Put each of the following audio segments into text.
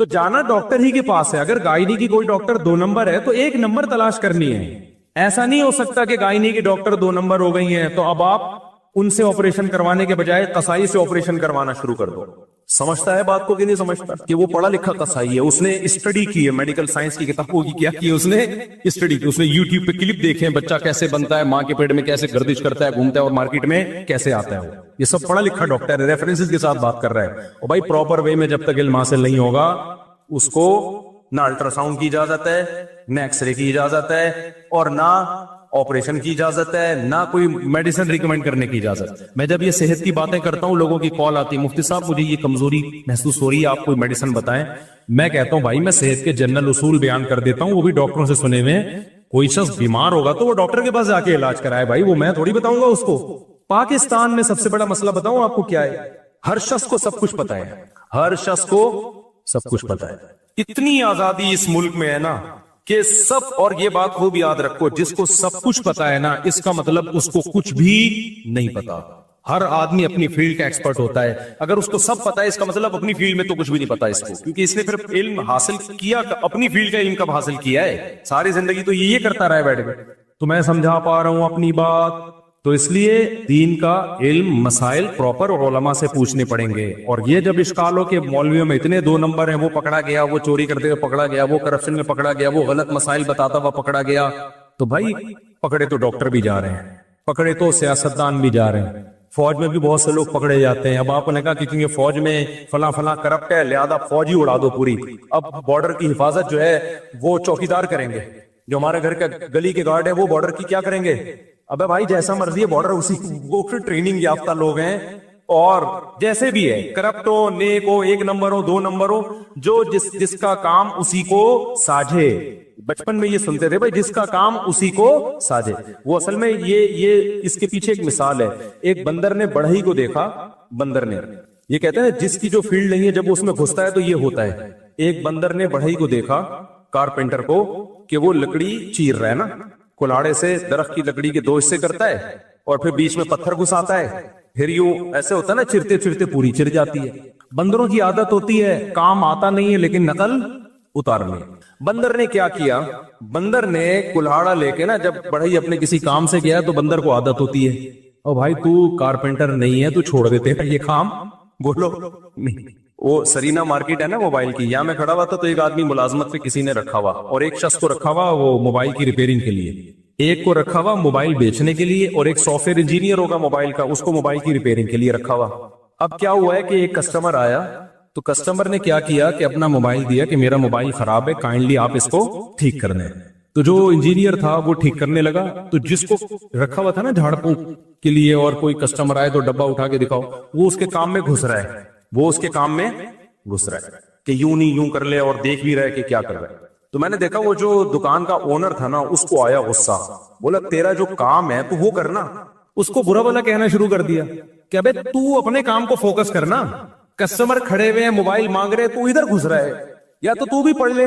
تو جانا ڈاکٹر ہی کے پاس ہے. اگر گائنی کی کوئی ڈاکٹر 2 نمبر ہے تو 1 نمبر تلاش کرنی ہے. ایسا نہیں ہو سکتا کہ گائنی کی ڈاکٹر 2 نمبر ہو گئی ہیں تو اب آپ ان سے آپریشن کروانے کے بجائے قصائی سے آپریشن کروانا شروع کر دو. سمجھتا ہے بات کو کہ نہیں سمجھتا؟ کہ وہ پڑھا لکھا قصائی ہے, اس نے اسٹڈی کی ہے, میڈیکل سائنس کی کتابوں کی کیا کی, اس نے اسٹڈی کی, اس نے یوٹیوب پہ کلپ دیکھے ہیں بچہ کیسے بنتا ہے, ماں کے پیٹ میں کیسے گردش کرتا ہے, گھومتا ہے اور مارکیٹ میں کیسے آتا ہے. وہ یہ سب پڑھا لکھا ڈاکٹر ہے, ریفرنسز کے ساتھ بات کر رہا ہے. اور بھائی پراپر وے میں جب تک علم حاصل نہیں ہوگا اس کو نہ الٹرا ساؤنڈ کی اجازت ہے, نہ ایکس رے کی اجازت ہے, اور نہ آپریشن کی اجازت ہے, نہ کوئی میڈیسن ریکمینڈ کرنے کی اجازت. میں جب یہ صحت کی باتیں کرتا ہوں لوگوں کی کال آتی ہے, مفتی صاحب مجھے یہ کمزوری محسوس ہو رہی ہے, آپ کوئی میڈیسن بتائیں. میں کہتا ہوں بھائی میں صحت کے جنرل اصول بیان کر دیتا ہوں, وہ بھی ڈاکٹروں سے سنے ہوئے. کوئی شخص بیمار ہوگا تو وہ ڈاکٹر کے پاس جا کے علاج کرائے, بھائی وہ میں تھوڑی بتاؤں گا اس کو. پاکستان میں سب سے بڑا مسئلہ بتاؤں آپ کو کیا ہے؟ ہر شخص کو سب کچھ پتا ہے, ہر شخص کو سب کچھ پتا ہے. اتنی آزادی اس ملک میں ہے نا کہ سب, اور یہ بات خوب یاد رکھو, جس کو سب کچھ پتا ہے نا اس کا مطلب اس کو کچھ بھی نہیں پتا. ہر آدمی اپنی فیلڈ کا ایکسپرٹ ہوتا ہے. اگر اس کو سب پتا ہے اس کا مطلب اپنی فیلڈ میں تو کچھ بھی نہیں پتا اس کو, کیونکہ اس نے پھر علم حاصل کیا, اپنی فیلڈ کا علم کب حاصل کیا ہے؟ ساری زندگی تو یہ کرتا رہا ہے بیٹھ کے. تو میں سمجھا پا رہا ہوں اپنی بات. تو اس لیے دین کا علم مسائل پراپر علماء سے پوچھنے پڑیں گے. اور یہ جب اشکال ہو کہ مولویوں میں اتنے 2 نمبر ہیں, وہ پکڑا گیا, وہ چوری کرتے ہوئے پکڑا گیا, وہ کرپشن میں پکڑا گیا, وہ غلط مسائل بتاتا ہوا پکڑا گیا, تو بھائی پکڑے تو ڈاکٹر بھی جا رہے ہیں, پکڑے تو سیاستدان بھی جا رہے ہیں, فوج میں بھی بہت سے لوگ پکڑے جاتے ہیں. اب آپ نے کہا کہ کیونکہ فوج میں فلاں فلاں کرپٹ ہے لہذا فوج ہی اڑا دو پوری. اب بارڈر کی حفاظت جو ہے وہ چوکیدار کریں گے, جو ہمارے گھر کا گلی کے گارڈ ہے وہ بارڈر کی کیا کریں گے؟ ابے بھائی جیسا مرضی ہے بارڈر, اسی وہ پھر ٹریننگ یافتہ لوگ ہیں, اور جیسے بھی ہے کرپٹ ہو, نیک ہو, 1 نمبر ہو, 2 نمبر ہو, جو جس کا کام اسی کو ساجھے. بچپن میں یہ سنتے تھے بھائی جس کا کام اسی کو ساجھے. وہ اصل میں یہ اس کے پیچھے ایک مثال ہے. ایک بندر نے بڑھئی کو دیکھا, بندر نے, یہ کہتے ہیں جس کی جو فیلڈ نہیں ہے جب اس میں گھستا ہے تو یہ ہوتا ہے. ایک بندر نے بڑھئی کو دیکھا, کارپینٹر کو, کہ وہ لکڑی چیر رہا ہے نا, کلاڑے سے درخت کی لکڑی کے 2 حصے کرتا ہے اور پھر بیچ میں پتھر گھساتا ہے, پھر یوں ایسے ہوتا ہے نا, چرتے چرتے پوری چر جاتی ہے. بندروں کی عادت ہوتی ہے کام آتا نہیں ہے لیکن نقل اتارنے. بندر نے کیا کیا, بندر نے کلاڑا لے کے نا, جب بڑھئی اپنے کسی کام سے گیا تو بندر کو عادت ہوتی ہے, او بھائی تو کارپینٹر نہیں ہے تو چھوڑ دیتے ہیں یہ کام, بولو نہیں. وہ سرینا مارکیٹ ہے نا موبائل کی, یہاں میں کھڑا ہوا تھا تو ایک آدمی ملازمت پہ کسی نے رکھا ہوا, اور ایک شخص کو رکھا ہوا وہ موبائل کی ریپیئرنگ کے لیے, ایک کو رکھا ہوا موبائل بیچنے کے لیے, اور ایک سافٹ ویئر انجینئر ہوگا موبائل کا, اس کو موبائل کی ریپیئرنگ کے لیے رکھا ہوا. اب کیا ہوا ہے کہ ایک کسٹمر آیا, تو کسٹمر نے کیا کیا کہ اپنا موبائل دیا کہ میرا موبائل خراب ہے, کائنڈلی آپ اس کو ٹھیک کر دیں. تو جو انجینئر تھا وہ ٹھیک کرنے لگا, تو جس کو رکھا ہوا تھا نا جھاڑ پھونک کے لیے, اور کوئی کسٹمر آئے تو ڈبہ اٹھا کے دکھاؤ, وہ اس کے کام میں گھس رہا ہے, وہ اس کے کام میں گھس رہا ہے کہ یوں نہیں یوں کر لے, اور دیکھ بھی رہا ہے کہ کیا کر رہا ہے. تو میں نے دیکھا وہ جو دکان کا اونر تھا نا, اس کو آیا غصہ, بولا تیرا جو کام ہے تو وہ کرنا. اس کو برا بھلا کہنا شروع کر دیا کہ ابے تو اپنے کام کو فوکس کرنا, کسٹمر کھڑے ہوئے ہیں موبائل مانگ رہے, تو ادھر گھس رہا ہے, یا تو بھی پڑھ لے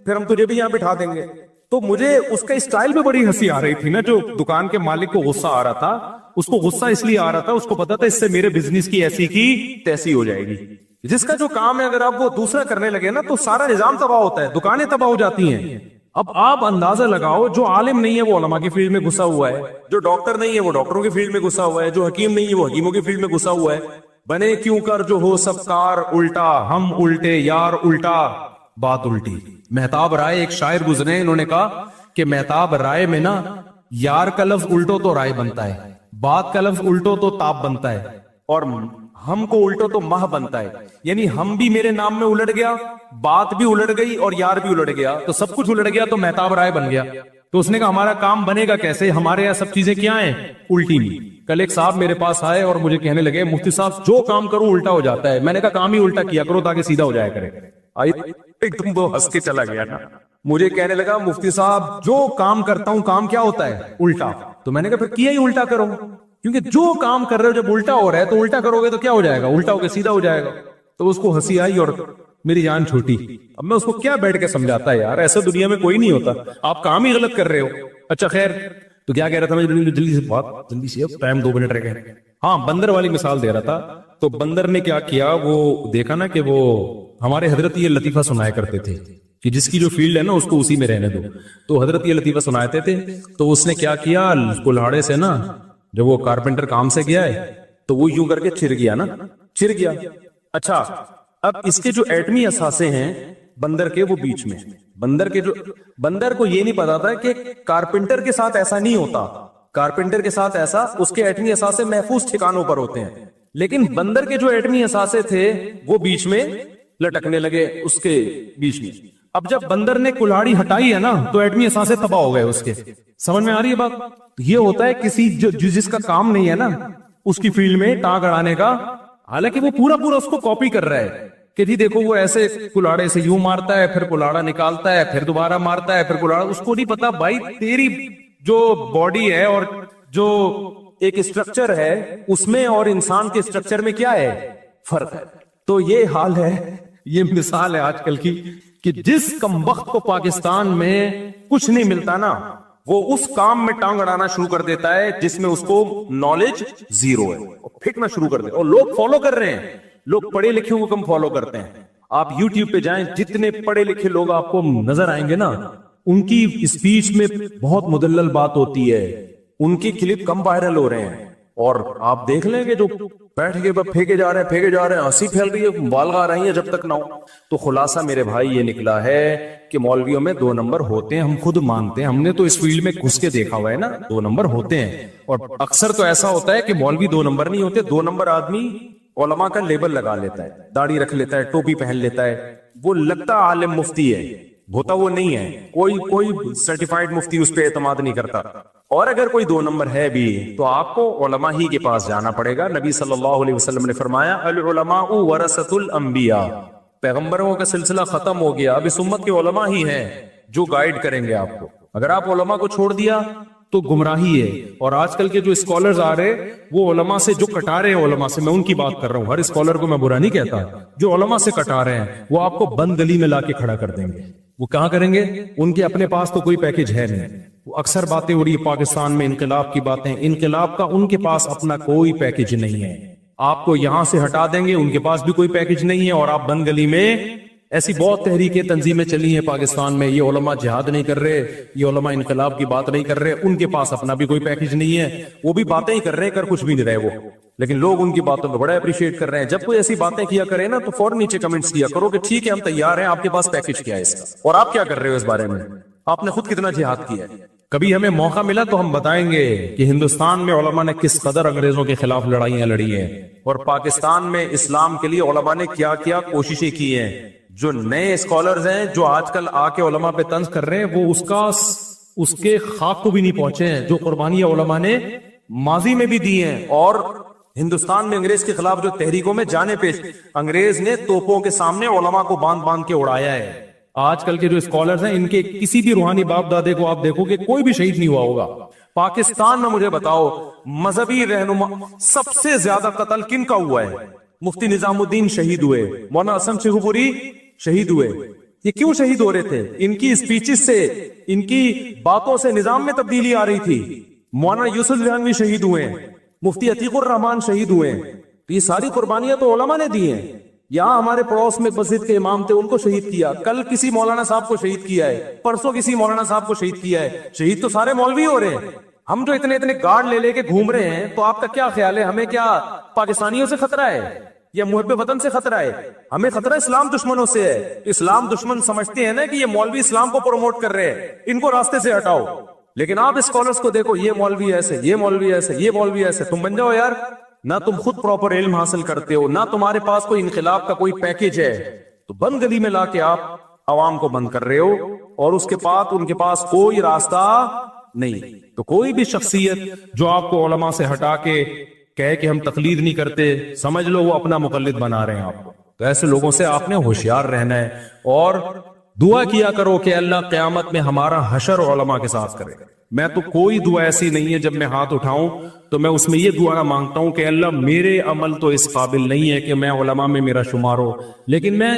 پھر ہم تجھے بھی یہاں بٹھا دیں گے. تو مجھے اس کا اسٹائل میں بڑی ہنسی آ رہی تھی نا, جو دکان کے مالک کو غصہ آ رہا تھا, اس کو غصہ اس لیے آ رہا تھا, اس کو پتا تھا اس سے میرے بزنس کی ایسی کی تیسی ہو جائے گی. جس کا جو کام ہے اگر آپ وہ دوسرا کرنے لگے نا تو سارا نظام تباہ ہوتا ہے, دکانیں تباہ ہو جاتی ہیں. اب آپ اندازہ لگاؤ, جو عالم نہیں ہے وہ علماء کی فیلڈ میں گھسا ہوا ہے, جو ڈاکٹر نہیں ہے وہ ڈاکٹروں کی فیلڈ میں گھسا ہوا ہے, جو حکیم نہیں ہے وہ حکیموں کی فیلڈ میں گھسا ہوا ہے. بنے کیوں کر جو ہو سب کار الٹا, ہم الٹے یار الٹا, بات الٹی. مہتاب رائے ایک شاعر گزرے, انہوں نے کہا کہ مہتاب رائے میں نا یار کا لفظ الٹو تو رائے بنتا ہے, بات کا لفظ الٹو تو تاب بنتا ہے, اور ہم کو الٹو تو مہ بنتا ہے. یعنی ہم بھی میرے نام میں الٹ گیا, بات بھی الٹ گئی, اور یار بھی الٹ گیا, تو سب کچھ الٹ گیا, تو مہتاب رائے بن گیا. تو اس نے کہا ہمارا کام بنے گا کیسے, ہمارے یہاں سب چیزیں کیا ہیں, الٹی نہیں. کل ایک صاحب میرے پاس آئے اور مجھے کہنے لگے مفتی صاحب جو کام کروں الٹا ہو جاتا ہے. میں نے کہا کام ہی الٹا کیا کرو تاکہ سیدھا ہو جایا کرے. ایک دم وہ ہنس کے چلا گیا نا, مجھے کہنے لگا مفتی صاحب جو کام کرتا ہوں کام کیا ہوتا ہے, الٹا. تو میں نے کہا پھر کیا ہی الٹا کرو, کیونکہ جو کام کر رہے ہو جب الٹا ہو رہا ہے تو الٹا کرو گے تو کیا ہو جائے گا, الٹا ہو کے سیدھا ہو جائے گا. تو اس کو ہنسی آئی اور میری جان چھوٹی. اب میں اس کو کیا بیٹھ کے سمجھاتا ہے یار, ایسا دنیا میں کوئی نہیں ہوتا, آپ کام ہی غلط کر رہے ہو. اچھا خیر, تو کیا کہہ رہا تھا میں, جلدی سے بات جلدی سے, ٹائم 2 منٹ رہ گئے. ہاں بندر والی مثال دے رہا تھا تو بندر نے کیا کیا, وہ دیکھا نا کہ وہ ہمارے حضرت یہ لطیفہ سنایا کرتے تھے کہ جس کی جو فیلڈ ہے نا اس کو اسی میں رہنے دو, تو حضرت یہ لطیفہ سناتے تھے. تو اس نے کیا کیا, کلاڑے سے نا جب وہ کارپینٹر کام سے گیا ہے تو وہ یوں کر کے چر گیا. اچھا, اب اس کے جو ایٹمی اثاثے ہیں بندر کے, وہ بیچ میں, بندر کو یہ نہیں پتا تھا کہ کارپینٹر کے ساتھ ایسا نہیں ہوتا, کارپینٹر کے ساتھ ایسا, اس کے ایٹمی اثاثے محفوظ ٹھکانوں پر ہوتے ہیں, لیکن بندر کے جو ایٹمی اثاثے تھے وہ بیچ میں لٹکنے لگے اس کے بیچ میں. اب جب بندر نے کلاڑی ہٹائی ہے نا تو ایٹمی اثاثے تباہ ہو گئے اس کے. سمجھ میں آ رہی ہے بات؟ یہ ہوتا ہے کسی جس کا کام نہیں ہے نا اس کی فیلڈ میں ٹانگ اڑانے کا, حالانکہ وہ پورا اس کو کاپی کر رہا ہے کہ جی دیکھو وہ ایسے کلاڑے سے یوں مارتا ہے, پھر کلاڑا نکالتا ہے, پھر دوبارہ مارتا ہے, پھر کلاڑا. اس کو نہیں پتا بھائی تیری جو باڈی ہے اور جو ایک اسٹرکچر ہے اس میں اور انسان کے اسٹرکچر میں کیا ہے, فرق ہے. تو یہ حال ہے, یہ مثال ہے آج کل کی کہ جس کمبخت کو پاکستان میں کچھ نہیں ملتا نا وہ اس کام میں ٹانگ اڑانا شروع کر دیتا ہے جس میں اس کو نالج زیرو ہے, اور پھینکنا شروع کر دیتا. اور لوگ فالو کر رہے ہیں, لوگ پڑھے لکھے کو کم فالو کرتے ہیں. آپ یوٹیوب پہ جائیں, جتنے پڑھے لکھے لوگ آپ کو نظر آئیں گے نا ان کی اسپیچ میں بہت مدلل بات ہوتی ہے, ان کی کلپ کم وائرل ہو رہے ہیں. اور آپ دیکھ لیں گے جو بیٹھ کے پھینکے جا رہے ہیں, ہنسی پھیل رہی ہے, بالغ آ رہی ہیں جب تک نہ ہو. تو خلاصہ میرے بھائی یہ نکلا ہے کہ مولویوں میں 2 نمبر ہوتے ہیں, ہم خود مانتے ہیں, ہم نے تو اس فیلڈ میں گھس کے دیکھا ہوا ہے نا, 2 نمبر ہوتے ہیں. اور اکثر تو ایسا ہوتا ہے کہ مولوی 2 نمبر نہیں ہوتے. 2 نمبر آدمی علماء کا لیبل لگا لیتا ہے, داڑھی رکھ لیتا ہے, ٹوپی پہن لیتا ہے, وہ لگتا عالم مفتی ہے, ہوتا وہ نہیں ہے. کوئی سرٹیفائیڈ مفتی اس پہ اعتماد نہیں کرتا. اور اگر کوئی 2 نمبر ہے بھی تو آپ کو علماء ہی کے پاس جانا پڑے گا. نبی صلی اللہ علیہ وسلم نے فرمایا العلماء ورثۃ الانبیاء, پیغمبروں کا سلسلہ ختم ہو گیا, اب اس امت کے علماء ہی ہیں جو گائیڈ کریں گے آپ کو. اگر آپ علماء کو چھوڑ دیا تو گمراہی ہے. اور آج کل کے جو اسکالرز آ رہے وہ علماء سے جو کٹا رہے ہیں, علماء سے میں ان کی بات کر رہا ہوں, ہر اسکالر کو میں برا نہیں کہتا, جو علماء سے کٹا رہے ہیں وہ آپ کو بند گلی میں لا کے کھڑا کر دیں گے. وہ کہاں کریں گے, ان کے اپنے پاس تو کوئی پیکج ہے نہیں. وہ اکثر باتیں ہو رہی ہے پاکستان میں انقلاب کی باتیں, انقلاب کا ان کے پاس اپنا کوئی پیکج نہیں ہے. آپ کو یہاں سے ہٹا دیں گے, ان کے پاس بھی کوئی پیکج نہیں ہے. اور آپ بند گلی میں, ایسی بہت تحریکیں تنظیمیں چلی ہیں پاکستان میں, یہ علماء جہاد نہیں کر رہے, یہ علماء انقلاب کی بات نہیں کر رہے, ان کے پاس اپنا بھی کوئی پیکج نہیں ہے, وہ بھی باتیں ہی کر رہے ہیں, کر کچھ بھی نہیں رہے وہ, لیکن لوگ ان کی باتوں کو بڑا اپریشیٹ کر رہے ہیں. جب کوئی ایسی باتیں کیا کرے نا تو فوراً نیچے کمنٹس کیا کرو کہ ٹھیک ہے ہم تیار ہیں, آپ کے پاس پیکج کیا ہے اس کا, اور آپ کیا کر رہے ہو اس بارے میں, آپ نے خود کتنا جہاد کیا ہے. کبھی ہمیں موقع ملا تو ہم بتائیں گے کہ ہندوستان میں علماء نے کس قدر انگریزوں کے خلاف لڑائیاں لڑی ہیں, اور پاکستان میں اسلام کے لیے علماء نے کیا کیا کوششیں کی ہیں. جو نئے اسکالرز ہیں جو آج کل آ کے علماء پہ طنز کر رہے ہیں, وہ اس کے خاک کو بھی نہیں پہنچے ہیں جو قربانیاں علماء نے ماضی میں بھی دی ہیں. اور ہندوستان میں انگریز کے خلاف جو تحریکوں میں جانے پیش, انگریز نے توپوں کے سامنے علماء کو باندھ کے اڑایا ہے. آج کل کے جو اسکالرز ہیں ان کے کسی بھی روحانی باپ دادے کو آپ دیکھو کہ کوئی بھی شہید نہیں ہوا ہوگا. پاکستان میں مجھے بتاؤ مذہبی رہنما سب سے زیادہ قتل کن کا ہوا ہے؟ مفتی نظام الدین شہید ہوئے, مولانا حسن شیخو پوری شہید ہوئے. یہ کیوں شہید ہو رہے تھے؟ ان کی اسپیچز سے, ان کی باتوں سے نظام میں تبدیلی آ رہی تھی. مولانا یوسف ریحانوی شہید ہوئے, مفتی عتیق الرحمان شہید ہوئے. تو یہ ساری قربانیاں تو علماء نے دی ہیں. یہاں ہمارے پڑوس میں مسجد کے امام تھے, ان کو شہید کیا, کل کسی مولانا صاحب کو شہید کیا ہے, پرسوں کسی مولانا صاحب کو شہید کیا ہے. شہید تو سارے مولوی ہو رہے ہیں. ہم جو اتنے گارڈ لے کے گھوم رہے ہیں, تو آپ کا کیا خیال ہے, ہمیں کیا پاکستانیوں سے خطرہ ہے یا محب وطن سے خطرہ ہے؟ ہمیں خطرہ اسلام دشمنوں سے ہے. اسلام دشمن سمجھتے ہیں نا کہ یہ مولوی اسلام کو پروموٹ کر رہے ہیں, ان کو راستے سے ہٹاؤ. لیکن آپ اسکالرز کو دیکھو, یہ مولوی ایسے, یہ مولوی ایسے, یہ مولوی ایسے. تم بن جاؤ یار. نہ تم خود پراپر علم حاصل کرتے ہو, نہ تمہارے پاس کوئی انقلاب کا کوئی پیکج ہے, تو بند گلی میں لا کے آپ عوام کو بند کر رہے ہو, اور اس کے بعد ان کے پاس کوئی راستہ نہیں. تو کوئی بھی شخصیت جو آپ کو علماء سے ہٹا کے کہے کہ ہم تقلید نہیں کرتے, سمجھ لو وہ اپنا مقلد بنا رہے ہیں آپ کو. تو ایسے لوگوں سے آپ نے ہوشیار رہنا ہے, اور دعا کیا کرو کہ اللہ قیامت میں ہمارا حشر علماء کے ساتھ کرے. میں تو کوئی دعا ایسی نہیں ہے جب میں ہاتھ اٹھاؤں تو میں اس میں یہ دعا مانگتا ہوں کہ اللہ میرے عمل تو اس قابل نہیں ہے کہ میں علماء میں میرا شمار ہو, لیکن میں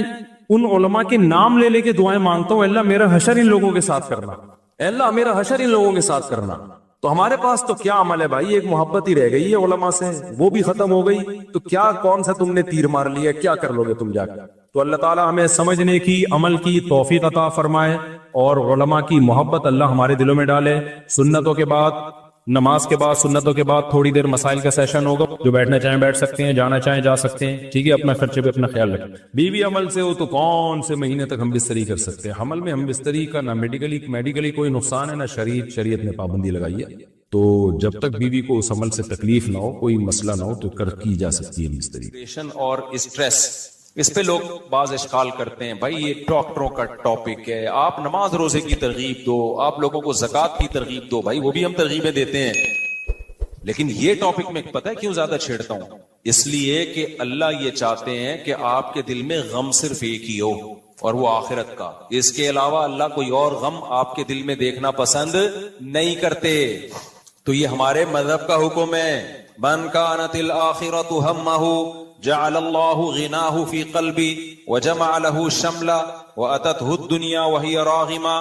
ان علماء کے نام لے کے دعائیں مانگتا ہوں, اللہ میرا حشر ان لوگوں کے ساتھ کرنا, اللہ میرا حشر ان لوگوں کے ساتھ کرنا. تو ہمارے پاس تو کیا عمل ہے بھائی، ایک محبت ہی رہ گئی ہے علماء سے، وہ بھی ختم ہو گئی، تو کیا کون سا تم نے تیر مار لیا، کیا کر لو گے تم جا کے؟ تو اللہ تعالی ہمیں سمجھنے کی، عمل کی توفیق عطا فرمائے، اور علماء کی محبت اللہ ہمارے دلوں میں ڈالے۔ سنتوں کے بعد، نماز کے بعد، سنتوں کے بعد تھوڑی دیر مسائل کا سیشن ہوگا، جو بیٹھنا چاہیں بیٹھ سکتے ہیں، جانا چاہیں جا سکتے ہیں، ٹھیک ہے؟ اپنا خرچے پہ اپنا خیال رکھیں۔ بیوی عمل سے ہو تو کون سے مہینے تک ہم بستری کر سکتے ہیں؟ حمل میں ہم بستری کا نہ میڈیکلی کوئی نقصان ہے، نہ شریعت نے پابندی لگائی ہے، تو جب تک بیوی کو اس عمل سے تکلیف نہ ہو، کوئی مسئلہ نہ ہو، تو کی جا سکتی ہے بستری۔ اور اسٹریس، اس پہ لوگ بعض اشکال کرتے ہیں، بھائی یہ ڈاکٹروں کا ٹاپک ہے، آپ نماز روزے کی ترغیب دو، آپ لوگوں کو زکوٰۃ کی ترغیب دو۔ بھائی وہ بھی ہم ترغیبیں دیتے ہیں، لیکن یہ ٹاپک میں پتہ ہے کیوں زیادہ چھیڑتا ہوں؟ اس لیے کہ اللہ یہ چاہتے ہیں کہ آپ کے دل میں غم صرف ایک ہی ہو، اور وہ آخرت کا۔ اس کے علاوہ اللہ کوئی اور غم آپ کے دل میں دیکھنا پسند نہیں کرتے۔ تو یہ ہمارے مذہب کا حکم ہے، من کانت الآخرۃ ہمہ جعل اللہ غناہ فی قلبی وجمع له شملا واتته الدنیا وہی راغمہ۔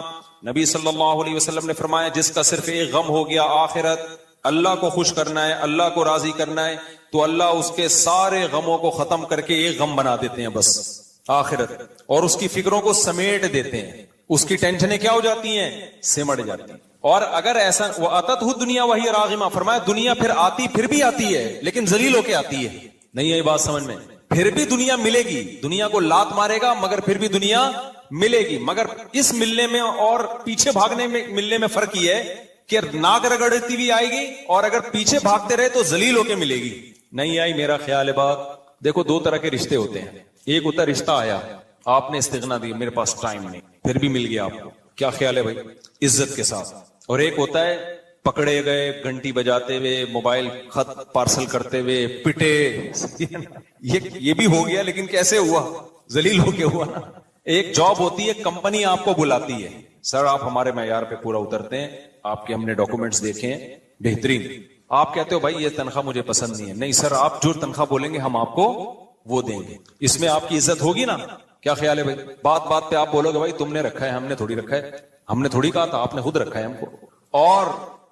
نبی صلی اللہ علیہ وسلم نے فرمایا، جس کا صرف ایک غم ہو گیا آخرت، اللہ کو خوش کرنا ہے، اللہ کو راضی کرنا ہے، تو اللہ اس کے سارے غموں کو ختم کر کے ایک غم بنا دیتے ہیں، بس آخرت، اور اس کی فکروں کو سمیٹ دیتے ہیں۔ اس کی ٹینشنیں کیا ہو جاتی ہیں؟ سمٹ جاتی ہیں۔ اور اگر ایسا وَأَتَتْهُ الدُّنْيَا وَهِيَ رَاغِمَةٌ، فرمایا دنیا پھر بھی آتی ہے، لیکن ذلیل ہو کے آتی ہے۔ نہیں ہے بات سمجھ میں؟ پھر بھی دنیا ملے گی، دنیا کو لات مارے گا مگر پھر بھی دنیا ملے گی، مگر اس ملنے میں اور پیچھے بھاگنے میں ملنے میں فرق یہ ہے کہ ناک رگڑتی بھی آئے گی، اور اگر پیچھے بھاگتے رہے تو ذلیل ہو کے ملے گی۔ نہیں آئی میرا خیال ہے بات؟ دیکھو دو طرح کے رشتے ہوتے ہیں، ایک ہوتا ہے رشتہ آیا، آپ نے استغنا دی، میرے پاس ٹائم نہیں، پھر بھی مل گیا آپ کو، کیا خیال ہے بھائی؟ عزت کے ساتھ۔ اور ایک ہوتا ہے پکڑے گئے، گھنٹی بجاتے ہوئے، موبائل خط پارسل کرتے ہوئے، پٹے، یہ بھی ہو گیا، لیکن کیسے ہوا؟ ذلیل ہو کے ہوا نا۔ ایک جاب ہوتی ہے، کمپنی آپ کو بلاتی ہے، سر آپ ہمارے معیار پہ پورا اترتے ہیں، آپ کے ہم نے ڈاکومنٹس دیکھے ہیں بہترین، آپ کہتے ہو بھائی یہ تنخواہ مجھے پسند نہیں ہے، نہیں سر آپ جو تنخواہ بولیں گے ہم آپ کو وہ دیں گے، اس میں آپ کی عزت ہوگی نا؟ کیا خیال ہے بھائی؟ بات پہ آپ بولو گے بھائی تم نے رکھا ہے، ہم نے تھوڑی رکھا ہے، ہم نے تھوڑی کہا تھا، آپ نے خود رکھا ہے ہم کو۔ اور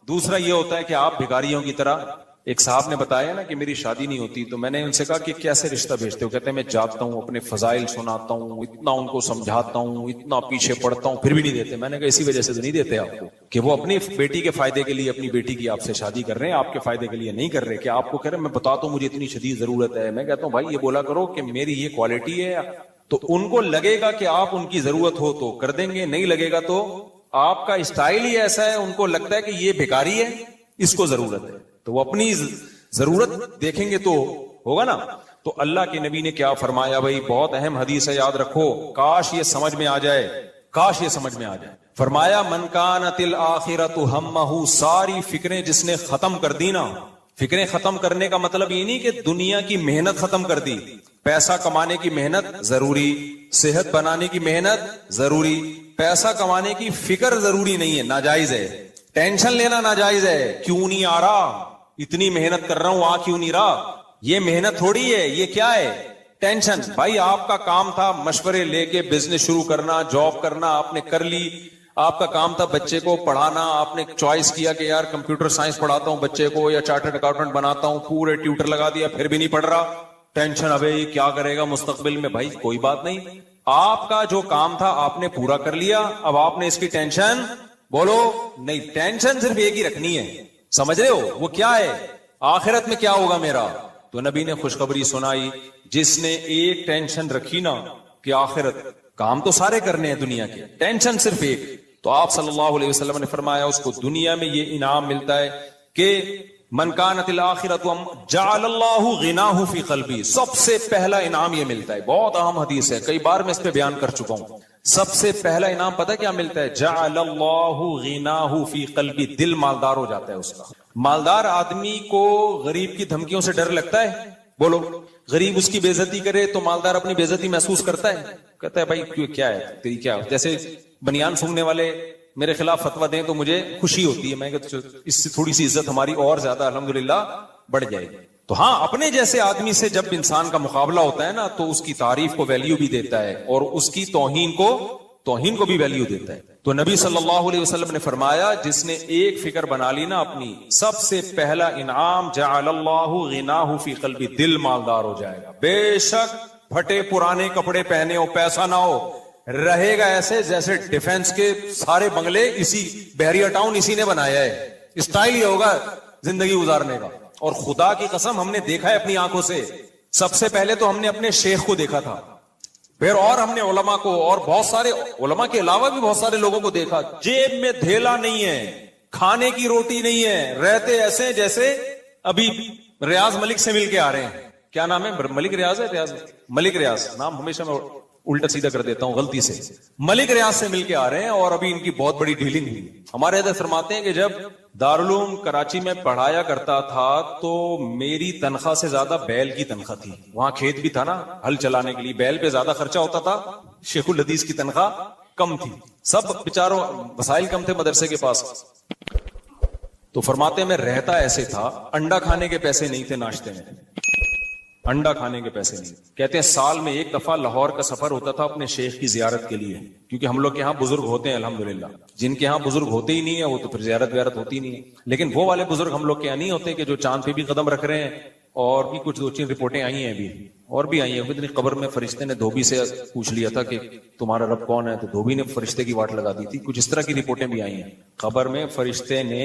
دوسرا یہ ہوتا ہے کہ آپ بھکاریوں کی طرح، ایک صاحب نے بتایا نا کہ میری شادی نہیں ہوتی، تو میں نے ان سے کہا کہ کیسے رشتہ بھیجتے ہو؟ کہتے ہیں میں جاتا ہوں، اپنے فضائل سناتا ہوں، اتنا ان کو سمجھاتا ہوں، اتنا پیچھے پڑتا ہوں، پھر بھی نہیں دیتے۔ میں نے کہا اسی وجہ سے تو نہیں دیتے آپ کو کہ وہ اپنی بیٹی کے فائدے کے لیے اپنی بیٹی کی آپ سے شادی کر رہے ہیں، آپ کے فائدے کے لیے نہیں کر رہے، کہ آپ کو کہہ رہے ہیں میں بتاتا ہوں مجھے اتنی شدید ضرورت ہے۔ میں کہتا ہوں بھائی یہ بولا کرو کہ میری یہ کوالٹی ہے، تو ان کو لگے گا کہ آپ ان کی ضرورت ہو تو کر دیں گے، نہیں لگے گا تو آپ کا اسٹائل ہی ایسا ہے، ان کو لگتا ہے کہ یہ بھکاری ہے، اس کو ضرورت ہے، تو وہ اپنی ضرورت دیکھیں گے تو ہوگا نا۔ تو اللہ کے نبی نے کیا فرمایا بھائی؟ بہت اہم حدیث ہے، یاد رکھو، کاش یہ سمجھ میں آ جائے، کاش یہ سمجھ میں آ جائے۔ فرمایا من کانت الآخرۃ ہمہ، ساری فکریں جس نے ختم کر دی نا، فکریں ختم کرنے کا مطلب یہ نہیں کہ دنیا کی محنت ختم کر دی، پیسہ کمانے کی محنت ضروری، صحت بنانے کی محنت ضروری، پیسہ کمانے کی فکر ضروری نہیں ہے، ناجائز ہے، ٹینشن لینا ناجائز ہے، کیوں نہیں آ رہا، اتنی محنت کر رہا ہوں آ کیوں نہیں رہا، یہ محنت تھوڑی ہے، یہ کیا ہے؟ ٹینشن۔ بھائی آپ کا کام تھا مشورے لے کے بزنس شروع کرنا، جاب کرنا، آپ نے کر لی، آپ کا کام تھا بچے کو پڑھانا، آپ نے چوائس کیا کہ یار کمپیوٹر سائنس پڑھاتا ہوں بچے کو یا چارٹرڈ اکاؤنٹنٹ بناتا ہوں، پورے ٹیوٹر لگا دیا، پھر بھی نہیں پڑھ رہا، ٹینشن، ابے کیا کرے گا مستقبل میں؟ بھائی کوئی بات نہیں، آپ کا جو کام تھا آپ نے پورا کر لیا، اب آپ نے اس کی ٹینشن بولو نہیں، ٹینشن صرف ایک ہی رکھنی ہے، سمجھ رہے ہو؟ وہ کیا ہے؟ آخرت میں کیا ہوگا میرا؟ تو نبی نے خوشخبری سنائی، جس نے ایک ٹینشن رکھی نا کہ آخرت، کام تو سارے کرنے ہیں دنیا کے، ٹینشن صرف ایک، تو آپ صلی اللہ علیہ وسلم نے فرمایا اس کو دنیا میں یہ انعام ملتا ہے کہ من کانت الآخرۃ جعل اللہ غناہ فی قلبی، سب سے پہلا انعام یہ ملتا ہے، بہت اہم حدیث ہے، کئی بار میں اس پہ بیان کر چکا ہوں، سب سے پہلا انعام پتہ کیا ملتا ہے؟ جعل اللہ غناہ فی قلبی، دل مالدار ہو جاتا ہے اس کا۔ مالدار آدمی کو غریب کی دھمکیوں سے ڈر لگتا ہے؟ بولو، غریب اس کی بے عزتی کرے تو مالدار اپنی بے عزتی محسوس کرتا ہے، کہتا ہے بھائی کیا ہے تیری، کیا جیسے بنیان سونگنے والے میرے خلاف فتویٰ دیں تو مجھے خوشی ہوتی ہے، میں کہتا ہوں اس سے تھوڑی سی عزت ہماری اور زیادہ الحمدللہ بڑھ جائے گی۔ تو ہاں، اپنے جیسے آدمی سے جب انسان کا مقابلہ ہوتا ہے نا تو اس کی تعریف کو ویلیو بھی دیتا ہے اور اس کی توہین کو توہین کو بھی ویلیو دیتا ہے. تو نبی صلی اللہ علیہ وسلم نے فرمایا جس نے ایک فکر بنا لی نا اپنی, سب سے پہلا انعام جعل اللہ غناہ فی قلبی, دل مالدار ہو جائے گا. بے شک پھٹے پرانے کپڑے پہنے ہو, پیسہ نہ ہو, رہے گا ایسے جیسے ڈیفنس کے سارے بنگلے اسی بحریہ ٹاؤن اسی نے بنایا ہے. اسٹائل یہ ہوگا زندگی گزارنے کا. اور خدا کی قسم ہم نے دیکھا ہے اپنی آنکھوں سے. سب سے پہلے تو ہم نے اپنے شیخ کو دیکھا تھا, پھر اور ہم نے علماء کو, اور بہت سارے علماء کے علاوہ بھی بہت سارے لوگوں کو دیکھا. جیب میں دھیلا نہیں ہے, کھانے کی روٹی نہیں ہے, رہتے ایسے جیسے ابھی ریاض ملک سے مل کے آ رہے ہیں. کیا نام ہے, ملک ریاض ہے, ملک ریاض نام ہمیشہ میں الٹا سیدھا کر دیتا ہوں غلطی سے. ملک ریاض سے مل کے آ رہے ہیں اور ابھی ان کی بہت بڑی ڈیلنگ ہوئی. ہمارے حضرت فرماتے ہیں کہ جب دارالعلوم کراچی میں پڑھایا کرتا تھا تو میری تنخواہ سے زیادہ بیل کی تنخواہ تھی. وہاں کھیت بھی تھا نا, ہل چلانے کے لیے بیل پہ زیادہ خرچہ ہوتا تھا. شیخ الحدیث کی تنخواہ کم تھی, سب بیچاروں وسائل کم تھے مدرسے کے پاس. تو فرماتے میں رہتا ایسے تھا, انڈا کھانے کے پیسے نہیں تھے ناشتے میں, انڈا کھانے کے پیسے نہیں. کہتے ہیں سال میں ایک دفعہ لاہور کا سفر ہوتا تھا اپنے شیخ کی زیارت کے لیے, کیونکہ ہم لوگ کے ہاں بزرگ ہوتے ہیں الحمدللہ. جن کے ہاں بزرگ ہوتے ہی نہیں ہے وہ تو پھر زیارت ہوتی نہیں ہے. لیکن وہ والے بزرگ ہم لوگ کے یہاں نہیں ہوتے کہ جو چاند پہ بھی قدم رکھ رہے ہیں. اور بھی کچھ 2-3 رپورٹیں آئی ہیں ابھی, اور بھی آئی ہیں. اتنی قبر میں فرشتے نے دھوبی سے پوچھ لیا تھا کہ تمہارا رب کون ہے, تو دھوبی نے فرشتے کی واٹ لگا دی تھی. کچھ اس طرح کی رپورٹیں بھی آئی ہیں. قبر میں فرشتے نے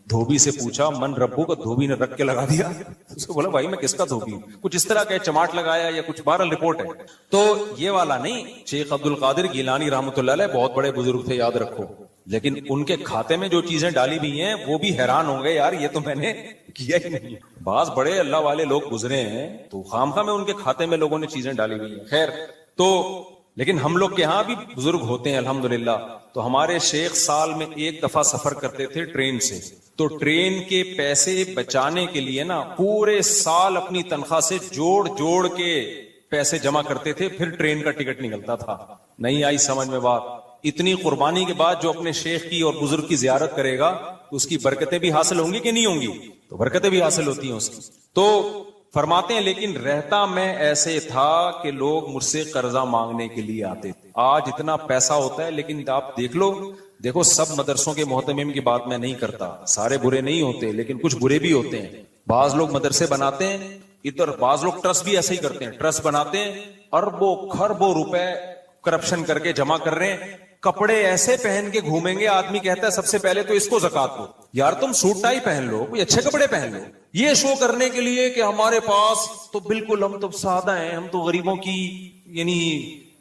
دھوبی سے پوچھا من ربو کو, دھوبی نے رکھ کے لگا دیا. اس کو بولا بھائی میں کس کا دھوبی ہوں, کچھ اس طرح کا چماٹ لگایا یا کچھ 12 رپورٹ ہے. تو یہ والا نہیں. شیخ عبد القادر گیلانی رحمۃ اللہ علیہ بہت بڑے بزرگ تھے, یاد رکھو. لیکن ان کے کھاتے میں جو چیزیں ڈالی ہوئی ہیں وہ بھی حیران ہوں گے, یار یہ تو میں نے کیا ہی نہیں. بعض بڑے اللہ والے لوگ گزرے ہیں تو خامخواہ میں ان کے کھاتے میں لوگوں نے چیزیں ڈالی ہوئی ہیں. خیر, تو لیکن ہم لوگ کے ہاں بھی بزرگ ہوتے ہیں الحمدللہ. تو ہمارے شیخ سال میں ایک دفعہ سفر کرتے تھے ٹرین سے. تو ٹرین کے پیسے بچانے کے لیے نا پورے سال اپنی تنخواہ سے جوڑ کے پیسے جمع کرتے تھے, پھر ٹرین کا ٹکٹ نکلتا تھا. نہیں آئی سمجھ میں بات. اتنی قربانی کے بعد جو اپنے شیخ کی اور بزرگ کی زیارت کرے گا تو اس کی برکتیں بھی حاصل ہوں گی کہ نہیں ہوں گی؟ تو برکتیں بھی حاصل ہوتی ہیں اس کی. تو فرماتے ہیں لیکن رہتا میں ایسے تھا کہ لوگ مجھ سے قرضہ مانگنے کے لیے آتے تھے. آج اتنا پیسہ ہوتا ہے لیکن آپ دیکھو سب مدرسوں کے محتمم کی بات میں نہیں کرتا, سارے برے نہیں ہوتے لیکن کچھ برے بھی ہوتے ہیں. بعض لوگ مدرسے بناتے ہیں ادھر, بعض لوگ ٹرسٹ بھی ایسے ہی کرتے ہیں. ٹرسٹ بناتے ہیں, اربوں خربوں روپے کرپشن کر کے جمع کر رہے ہیں. کپڑے ایسے پہن کے گھومیں گے, آدمی کہتا ہے سب سے پہلے تو اس کو زکات دو. یار تم سوٹ ٹائی پہن لو, کوئی اچھے کپڑے پہن لو. یہ شو کرنے کے لیے کہ ہمارے پاس تو بالکل ہم تو سادہ ہیں, ہم تو غریبوں کی یعنی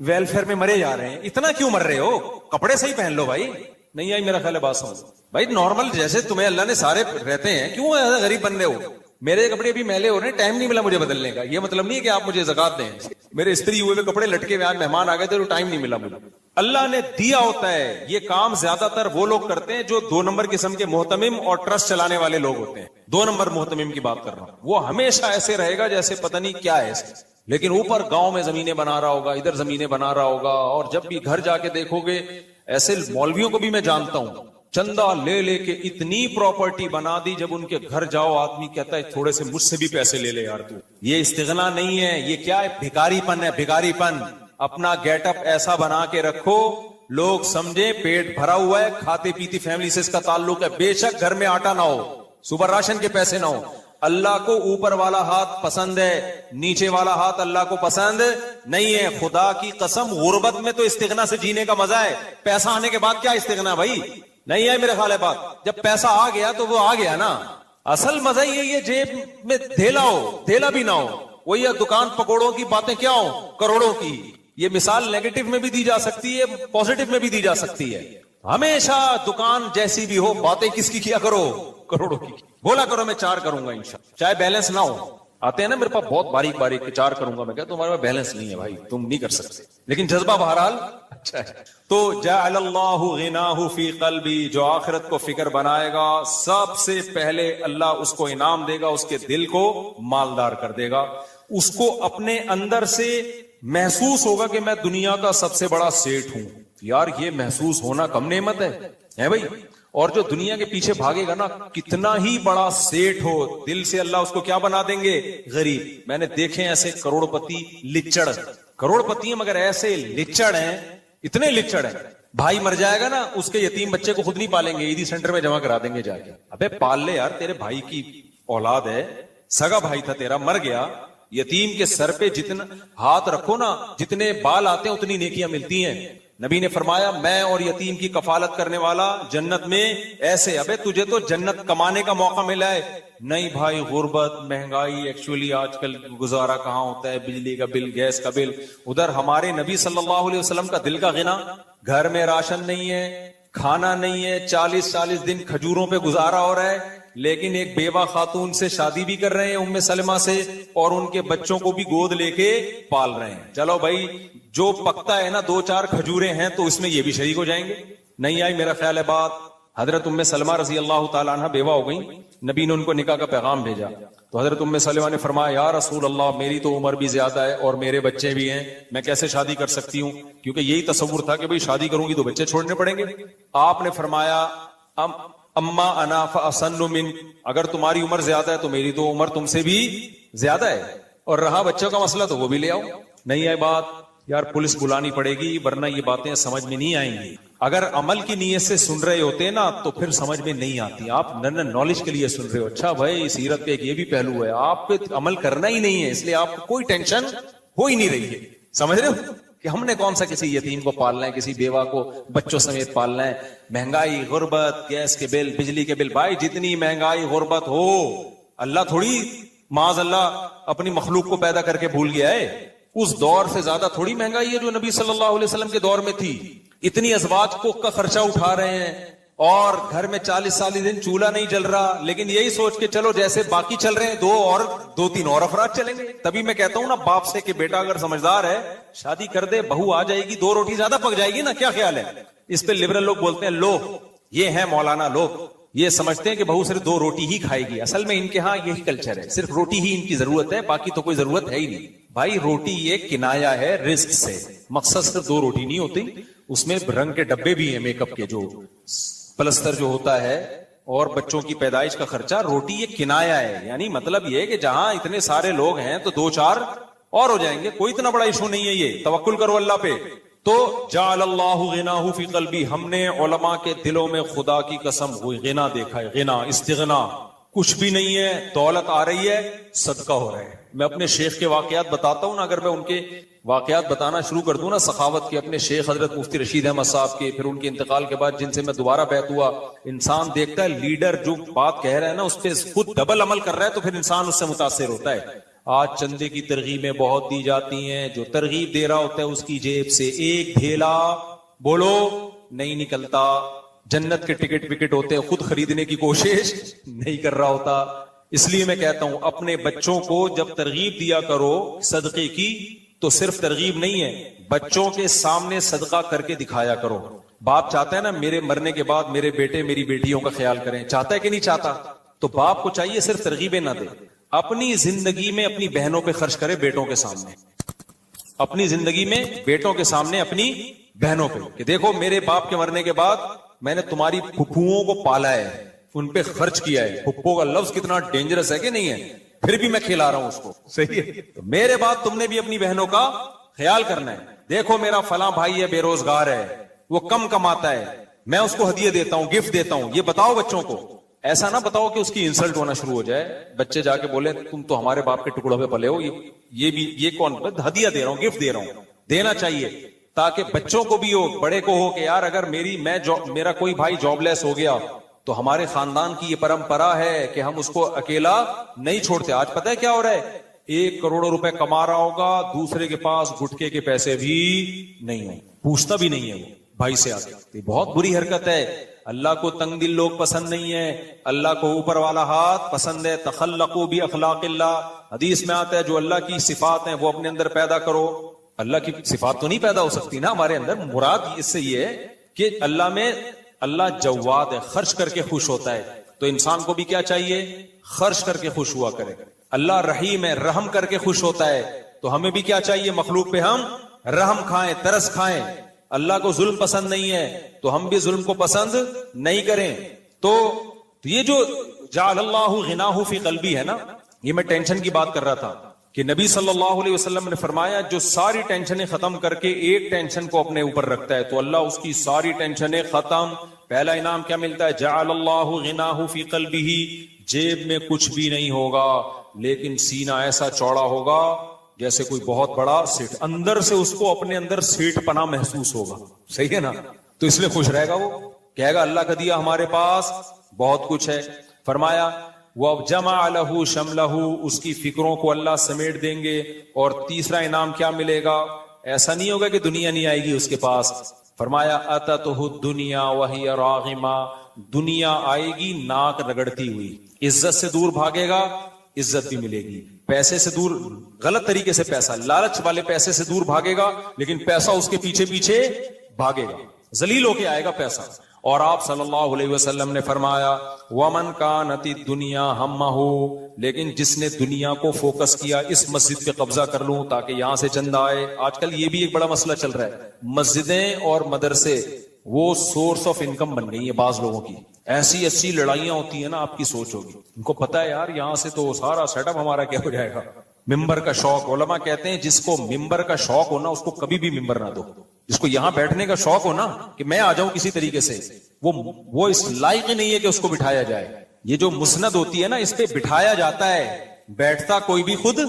ویلفیئر میں مرے جا رہے ہیں. اتنا کیوں مر رہے ہو, کپڑے صحیح پہن لو بھائی. نہیں آئی میرا خیال ہے بات سمجھ بھائی. نارمل جیسے تمہیں اللہ نے سارے رہتے ہیں, کیوں غریب بن رہے ہو؟ میرے کپڑے بھی میلے ہو رہے ہیں, ٹائم نہیں ملا مجھے بدلنے کا. یہ مطلب نہیں ہے کہ آپ مجھے زکات دیں. میرے استری ہوئے ہوئے کپڑے لٹکے ہوئے, آج مہمان آ گئے تھے تو ٹائم نہیں ملا مجھے. اللہ نے دیا ہوتا ہے. یہ کام زیادہ تر وہ لوگ کرتے ہیں جو 2 نمبر قسم کے محتمم اور ٹرسٹ چلانے والے لوگ ہوتے ہیں. 2 نمبر محتمم کی بات کر رہا ہوں. وہ ہمیشہ ایسے رہے گا جیسے پتہ نہیں کیا ہے, لیکن اوپر گاؤں میں زمینیں بنا رہا ہوگا, ادھر زمینیں بنا رہا ہوگا. اور جب بھی گھر جا کے دیکھو گے, ایسے مولویوں کو بھی میں جانتا ہوں, چندہ لے کے اتنی پراپرٹی بنا دی, جب ان کے گھر جاؤ آدمی کہتا ہے تھوڑے سے مجھ سے بھی پیسے لے یار تو. یہ استغنا نہیں ہے, یہ کیا ہے, بھکاری پن ہے. بھکاری پن. اپنا گیٹ اپ ایسا بنا کے رکھو لوگ سمجھے پیٹ بھرا ہوا ہے, کھاتے پیتی فیملی سے اس کا تعلق ہے. بے شک گھر میں آٹا نہ ہو, صبح راشن کے پیسے نہ ہو. اللہ کو اوپر والا ہاتھ پسند ہے, نیچے والا ہاتھ اللہ کو پسند نہیں ہے. خدا کی قسم غربت میں تو استغنا سے جینے کا مزہ ہے. پیسہ آنے کے بعد کیا استغنا بھائی؟ نہیں ہے میرے خیال ہے بات. جب پیسہ آ گیا تو وہ آ گیا نا. اصل مزہ یہ جیب میں دھیلا ہو, دھیلا بھی نہ ہو. وہی دکان پکوڑوں کی باتیں کیا ہو, کروڑوں کی. یہ مثال نیگیٹو میں بھی دی جا سکتی ہے, پوزیٹو میں بھی دی جا سکتی ہے. ہمیشہ دکان جیسی بھی ہو, باتیں کس کی کیا کرو, کروڑوں کی. بولا کرو میں 4 کروں گا انشاءاللہ, چاہے بیلنس نہ ہو. آتے ہیں نا میرے پاس بہت باریک 4 کروں گا, میں کہتا تمہارے پاس بیلنس نہیں ہے بھائی, تم نہیں کر سکتے, لیکن جذبہ بہرحال اچھا ہے. تو جعل اللہ غناہ فی قلبی, جو آخرت کو فکر بنائے گا سب سے پہلے اللہ اس کو انعام دے گا, اس کے دل کو مالدار کر دے گا. اس کو اپنے اندر سے محسوس ہوگا کہ میں دنیا کا سب سے بڑا سیٹ ہوں. یار یہ محسوس ہونا کم نعمت ہے بھائی. اور جو دنیا کے پیچھے بھاگے گا نا, کتنا ہی بڑا سیٹ ہو, دل سے اللہ اس کو کیا بنا دیں گے, غریب. میں نے دیکھے ایسے کروڑ پتی لچڑ, کروڑ پتی ہیں مگر ایسے لچڑ ہیں اتنے لچڑ ہیں. بھائی مر جائے گا نا, اس کے یتیم بچے کو خود نہیں پالیں گے, عیدی سینٹر میں جمع کرا دیں گے جا کے. ابے پال لے یار, تیرے بھائی کی اولاد ہے, سگا بھائی تھا تیرا, مر گیا. یتیم کے سر پہ جتنا ہاتھ رکھو نا, جتنے بال آتے ہیں اتنی نیکیاں ملتی ہیں. نبی نے فرمایا میں اور یتیم کی کفالت کرنے والا جنت میں ایسے. ابے تجھے تو جنت کمانے کا موقع ملا ہے. نہیں بھائی, غربت, مہنگائی, ایکچولی آج کل گزارا کہاں ہوتا ہے, بجلی کا بل, گیس کا بل. ادھر ہمارے نبی صلی اللہ علیہ وسلم کا دل کا غنا, گھر میں راشن نہیں ہے, کھانا نہیں ہے, 40 دن کھجوروں پہ گزارا ہو رہا ہے, لیکن ایک بیوہ خاتون سے شادی بھی کر رہے ہیں, ام سلمہ سے, اور ان کے بچوں کو بھی گود لے کے پال رہے ہیں. چلو بھائی, جو پکتا ہے نا 2-4 کھجوریں ہیں تو اس میں یہ بھی شریک ہو جائیں گے. نہیں آئی میرا خیال ہے بات. حضرت ام سلمہ رضی اللہ تعالیٰ عنہ بیوہ ہو گئی. نبی نے ان کو نکاح کا پیغام بھیجا تو حضرت ام سلمہ نے فرمایا یا رسول اللہ, میری تو عمر بھی زیادہ ہے اور میرے بچے بھی ہیں, میں کیسے شادی کر سکتی ہوں, کیونکہ یہی تصور تھا کہ بھئی شادی کروں گی تو بچے چھوڑنے پڑیں گے. آپ نے فرمایا اما انا فاسن من, اگر تمہاری عمر زیادہ ہے تو میری تو عمر تم سے بھی زیادہ ہے, اور رہا بچوں کا مسئلہ تو وہ بھی لے آؤ. نہیں آئی بات یار, پولیس بلانی پڑے گی ورنہ یہ باتیں سمجھ میں نہیں آئیں گی. اگر عمل کی نیت سے سن رہے ہوتے نا تو پھر سمجھ میں نہیں آتی. آپ نالج کے لیے سن رہے ہو, اچھا بھائی سیرت کا ایک یہ بھی پہلو ہے, آپ پہ عمل کرنا ہی نہیں ہے, اس لیے آپ کو کوئی ٹینشن ہو ہی نہیں رہی ہے. سمجھ رہے ہو کہ ہم نے کون سا کسی یتیم کو پالنا ہے, کسی بیوہ کو بچوں سمیت پالنا ہے. مہنگائی, غربت, گیس کے بل, بجلی کے بل, بھائی جتنی مہنگائی غربت ہو, اللہ تھوڑی معاذ اللہ اپنی مخلوق کو پیدا کر کے بھول گیا ہے. اس دور سے زیادہ تھوڑی مہنگائی ہے جو نبی صلی اللہ علیہ وسلم کے دور میں تھی. اتنی ازواج کو کا خرچہ اٹھا رہے ہیں, اور گھر میں 40 دن چولہا نہیں جل رہا, لیکن یہی سوچ کے چلو جیسے باقی چل رہے ہیں 2-3 اور افراد چلیں گے. تبھی میں کہتا ہوں نا باپ سے کہ بیٹا اگر سمجھدار ہے شادی کر دے, بہو آ جائے گی, 2 روٹی زیادہ پک جائے گی نا, کیا خیال ہے. اس پہ لبرل لوگ بولتے ہیں لو, یہ ہے مولانا لوگ, یہ سمجھتے ہیں کہ بہو صرف 2 روٹی ہی کھائے گی. اصل میں ان کے ہاں یہی کلچر ہے, صرف روٹی ہی ان کی ضرورت ہے, باقی تو کوئی ضرورت ہے ہی نہیں. بھائی روٹی یہ کنایا ہے رزق سے, مقصد صرف 2 روٹی نہیں ہوتی, اس میں رنگ کے ڈبے بھی ہیں, میک اپ کے, جو پلستر جو ہوتا ہے, اور بچوں کی پیدائش کا خرچہ. روٹی یہ کنایا ہے, یعنی مطلب یہ کہ جہاں اتنے سارے لوگ ہیں تو 2-4 اور ہو جائیں گے, کوئی اتنا بڑا ایشو نہیں ہے. یہ توکل کرو اللہ پہ. تو جعل اللہ غناہ فی قلبی, ہم نے علماء کے دلوں میں خدا کی قسم ہوئی غنا دیکھا ہے. غنا, استغنا, کچھ بھی نہیں ہے, دولت آ رہی ہے, صدقہ ہو رہا ہے. میں اپنے شیخ کے واقعات بتاتا ہوں نا, اگر میں ان کے واقعات بتانا شروع کر دوں نا سخاوت کے, اپنے شیخ حضرت مفتی رشید احمد صاحب کے, پھر ان کے انتقال کے بعد جن سے میں دوبارہ بیعت ہوا, انسان دیکھتا ہے لیڈر جو بات کہہ رہا ہے نا اس پہ خود ڈبل عمل کر رہا ہے, تو پھر انسان اس سے متاثر ہوتا ہے. آج چندے کی ترغیبیں بہت دی جاتی ہیں, جو ترغیب دے رہا ہوتا ہے اس کی جیب سے ایک ڈھیلا بولو نہیں نکلتا. جنت کے ٹکٹ وکٹ ہوتے ہیں, خود خریدنے کی کوشش نہیں کر رہا ہوتا. اس لیے میں کہتا ہوں اپنے بچوں کو جب ترغیب دیا کرو صدقے کی, تو صرف ترغیب نہیں ہے, بچوں کے سامنے صدقہ کر کے دکھایا کرو. باپ چاہتا ہے نا میرے مرنے کے بعد میرے بیٹے میری بیٹیوں کا خیال کریں, چاہتا ہے کہ نہیں چاہتا؟ تو باپ کو چاہیے صرف ترغیبیں نہ دے, اپنی زندگی میں اپنی بہنوں پہ خرچ کرے, بیٹوں کے سامنے, اپنی زندگی میں بیٹوں کے سامنے اپنی بہنوں پہ, کہ دیکھو میرے باپ کے مرنے کے بعد میں نے تمہاری پھپھوؤں کو پالا ہے, ان پہ خرچ کیا ہے. پھپھو کا لفظ کتنا ڈینجرس ہے کہ نہیں ہے, پھر بھی میں کھلا رہا ہوں اس کو, صحیح ہے. تو میرے بعد تم نے بھی اپنی بہنوں کا خیال کرنا ہے. دیکھو میرا فلاں بھائی ہے, بے روزگار ہے, وہ کم کماتا ہے, میں اس کو ہدیہ دیتا ہوں, گفٹ دیتا ہوں, یہ بتاؤ بچوں کو. ایسا نہ بتاؤ کہ اس کی انسلٹ ہونا شروع ہو جائے, بچے جا کے بولے تم تو ہمارے باپ کے ٹکڑوں پہ پلے ہو, یہ کون, ہدیہ دے رہا ہوں, گفٹ دے رہا ہوں. دینا چاہیے تاکہ بچوں کو بھی ہو, بڑے کو ہو, کہ یار اگر میرا کوئی بھائی جاب لیس ہو گیا تو ہمارے خاندان کی یہ پرمپرا ہے کہ ہم اس کو اکیلا نہیں چھوڑتے. آج پتہ ہے کیا ہو رہا ہے, 1 کروڑ روپے کما رہا ہوگا, دوسرے کے پاس گٹکے کے پیسے بھی نہیں ہیں, پوچھتا بھی نہیں ہے وہ بھائی سے آتے. یہ بہت بری حرکت ہے. اللہ کو تنگ دل لوگ پسند نہیں ہے, اللہ کو اوپر والا ہاتھ پسند ہے. تخلقوا باخلاق اللہ, حدیث میں آتا ہے جو اللہ کی صفات ہیں وہ اپنے اندر پیدا کرو. اللہ کی صفات تو نہیں پیدا ہو سکتی نا ہمارے اندر, مراد اس سے یہ ہے کہ اللہ جواد ہے, خرچ کر کے خوش ہوتا ہے. تو انسان کو بھی کیا چاہیے, خرچ کر کے خوش ہوا کرے. اللہ رحیم ہے, رحم کر کے خوش ہوتا ہے. تو ہمیں بھی کیا چاہیے, مخلوق پہ ہم رحم کھائیں, ترس کھائیں. اللہ کو ظلم پسند نہیں ہے تو ہم بھی ظلم کو پسند نہیں کریں. تو یہ جو جعل اللہ غناہ فی قلبی ہے نا, یہ میں ٹینشن کی بات کر رہا تھا. کہ نبی صلی اللہ علیہ وسلم نے فرمایا جو ساری ٹینشنیں ختم کر کے ایک ٹینشن کو اپنے اوپر رکھتا ہے تو اللہ اس کی ساری ٹینشنیں ختم. پہلا انعام کیا ملتا ہے؟ جعل اللہ غناہ فی قلبہ، جیب میں کچھ بھی نہیں ہوگا لیکن سینہ ایسا چوڑا ہوگا جیسے کوئی بہت بڑا سیٹ، اندر سے اس کو اپنے اندر سیٹ پنا محسوس ہوگا. صحیح ہے نا؟ تو اس لیے خوش رہے گا، وہ کہے گا اللہ کا دیا ہمارے پاس بہت کچھ ہے. فرمایا وَجَمَعَ لَهُ شَمْلَهُ، اس کی فکروں کو اللہ سمیٹ دیں گے. اور تیسرا انعام کیا ملے گا؟ ایسا نہیں ہوگا کہ دنیا نہیں آئے گی اس کے پاس. فرمایا أَتَتْهُ الدُّنْيَا وَهِيَ رَاغِمَةٌ، دنیا آئے گی ناک رگڑتی ہوئی. عزت سے دور بھاگے گا عزت بھی ملے گی، پیسے سے دور غلط طریقے سے پیسہ لالچ والے پیسے سے دور بھاگے گا لیکن پیسہ اس کے پیچھے پیچھے بھاگے گا، ذلیل ہو کے آئے گا پیسہ. اور آپ صلی اللہ علیہ وسلم نے فرمایا وَمَنْ كَانَتِ الدُّنْيَا هَمَّهُ، لیکن جس نے دنیا کو فوکس کیا اس مسجد پہ قبضہ کر لوں تاکہ یہاں سے چندہ آئے. آج کل یہ بھی ایک بڑا مسئلہ چل رہا ہے، مسجدیں اور مدرسے وہ سورس آف انکم بن گئی ہیں بعض لوگوں کی. ایسی لڑائیاں ہوتی ہیں نا، آپ کی سوچ ہوگی، ان کو پتا ہے یار یہاں سے تو سارا سیٹ اپ ہمارا کیا ہو جائے گا. ممبر کا شوق، علماء کہتے ہیں جس کو ممبر کا شوق ہو نا اس کو کبھی بھی ممبر نہ دو. جس کو یہاں بیٹھنے کا شوق ہو نا کہ میں آ جاؤں کسی طریقے سے، وہ اس لائق ہی نہیں ہے کہ اس کو بٹھایا جائے. یہ جو مسند ہوتی ہے نا اس پہ بٹھایا جاتا ہے، بیٹھتا کوئی بھی خود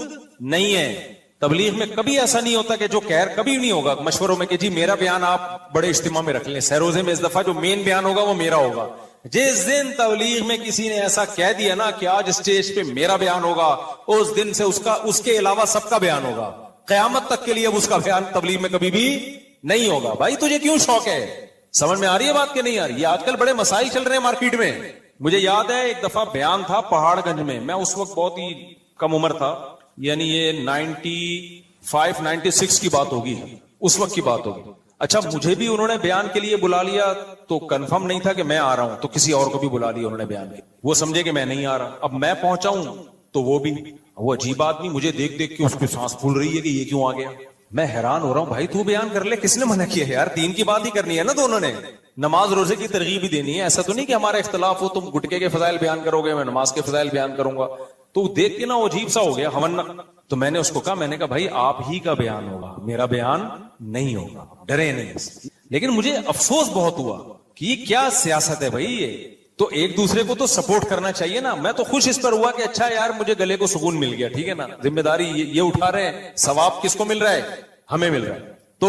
نہیں ہے. تبلیغ میں کبھی ایسا نہیں ہوتا کہ جو کہر کبھی نہیں ہوگا مشوروں میں کہ جی میرا بیان آپ بڑے اجتماع میں رکھ لیں. سیروزے میں اس دفعہ جو مین بیان ہوگا وہ میرا ہوگا. جس دن تبلیغ میں کسی نے ایسا کہہ دیا نا کہ آج اسٹیج پہ میرا بیان ہوگا، اس دن سے اس کے علاوہ سب کا بیان ہوگا. قیامت تک کے لیے اب اس کا بیان تبلیغ میں کبھی بھی نہیں ہوگا. بھائی تجھے کیوں شوق ہے؟ سمجھ میں آ رہی ہے بات کہ نہیں آ رہی؟ یہ آج کل بڑے مسائل چل رہے ہیں مارکیٹ میں. مجھے یاد ہے ایک دفعہ بیان تھا پہاڑ گنج میں اس وقت بہت ہی کم عمر تھا، یعنی یہ 95-96 کی بات ہوگی، اس وقت کی بات ہوگی. اچھا مجھے بھی انہوں نے بیان کے لیے بلا لیا تو کنفرم نہیں تھا کہ میں آ رہا ہوں، تو کسی اور کو بھی بلا لیا انہوں نے بیان کے. وہ سمجھے کہ میں نہیں آ رہا. اب میں پہنچا ہوں تو وہ عجیب آدمی مجھے دیکھ کے اس کی سانس پھول رہی ہے کہ یہ کیوں آ گیا. میں حیران ہو رہا ہوں، بھائی تو بیان کر لے، کس نے منع کیا ہے یار؟ دین کی بات ہی کرنی ہے نا دونوں نے، نماز روزے کی ترغیب بھی دینی ہے. ایسا تو نہیں کہ ہمارا اختلاف ہو، تم گٹکے کے فضائل بیان کرو گے میں نماز کے فضائل بیان کروں گا. تو دیکھ کے نا وہ عجیب سا ہو گیا ہونک. تو میں نے اس کو کہا، میں نے کہا بھائی آپ ہی کا بیان ہوگا، میرا بیان نہیں ہوگا، ڈرے نہیں. لیکن مجھے افسوس بہت ہوا کہ یہ کیا سیاست ہے بھائی. یہ تو ایک دوسرے کو تو سپورٹ کرنا چاہیے نا. میں تو خوش اس پر ہوا کہ اچھا یار مجھے گلے کو سکون مل گیا، ٹھیک ہے نا. ذمہ داری یہ اٹھا رہے ہیں، ثواب کس کو مل رہا ہے؟ ہمیں مل رہا ہے. تو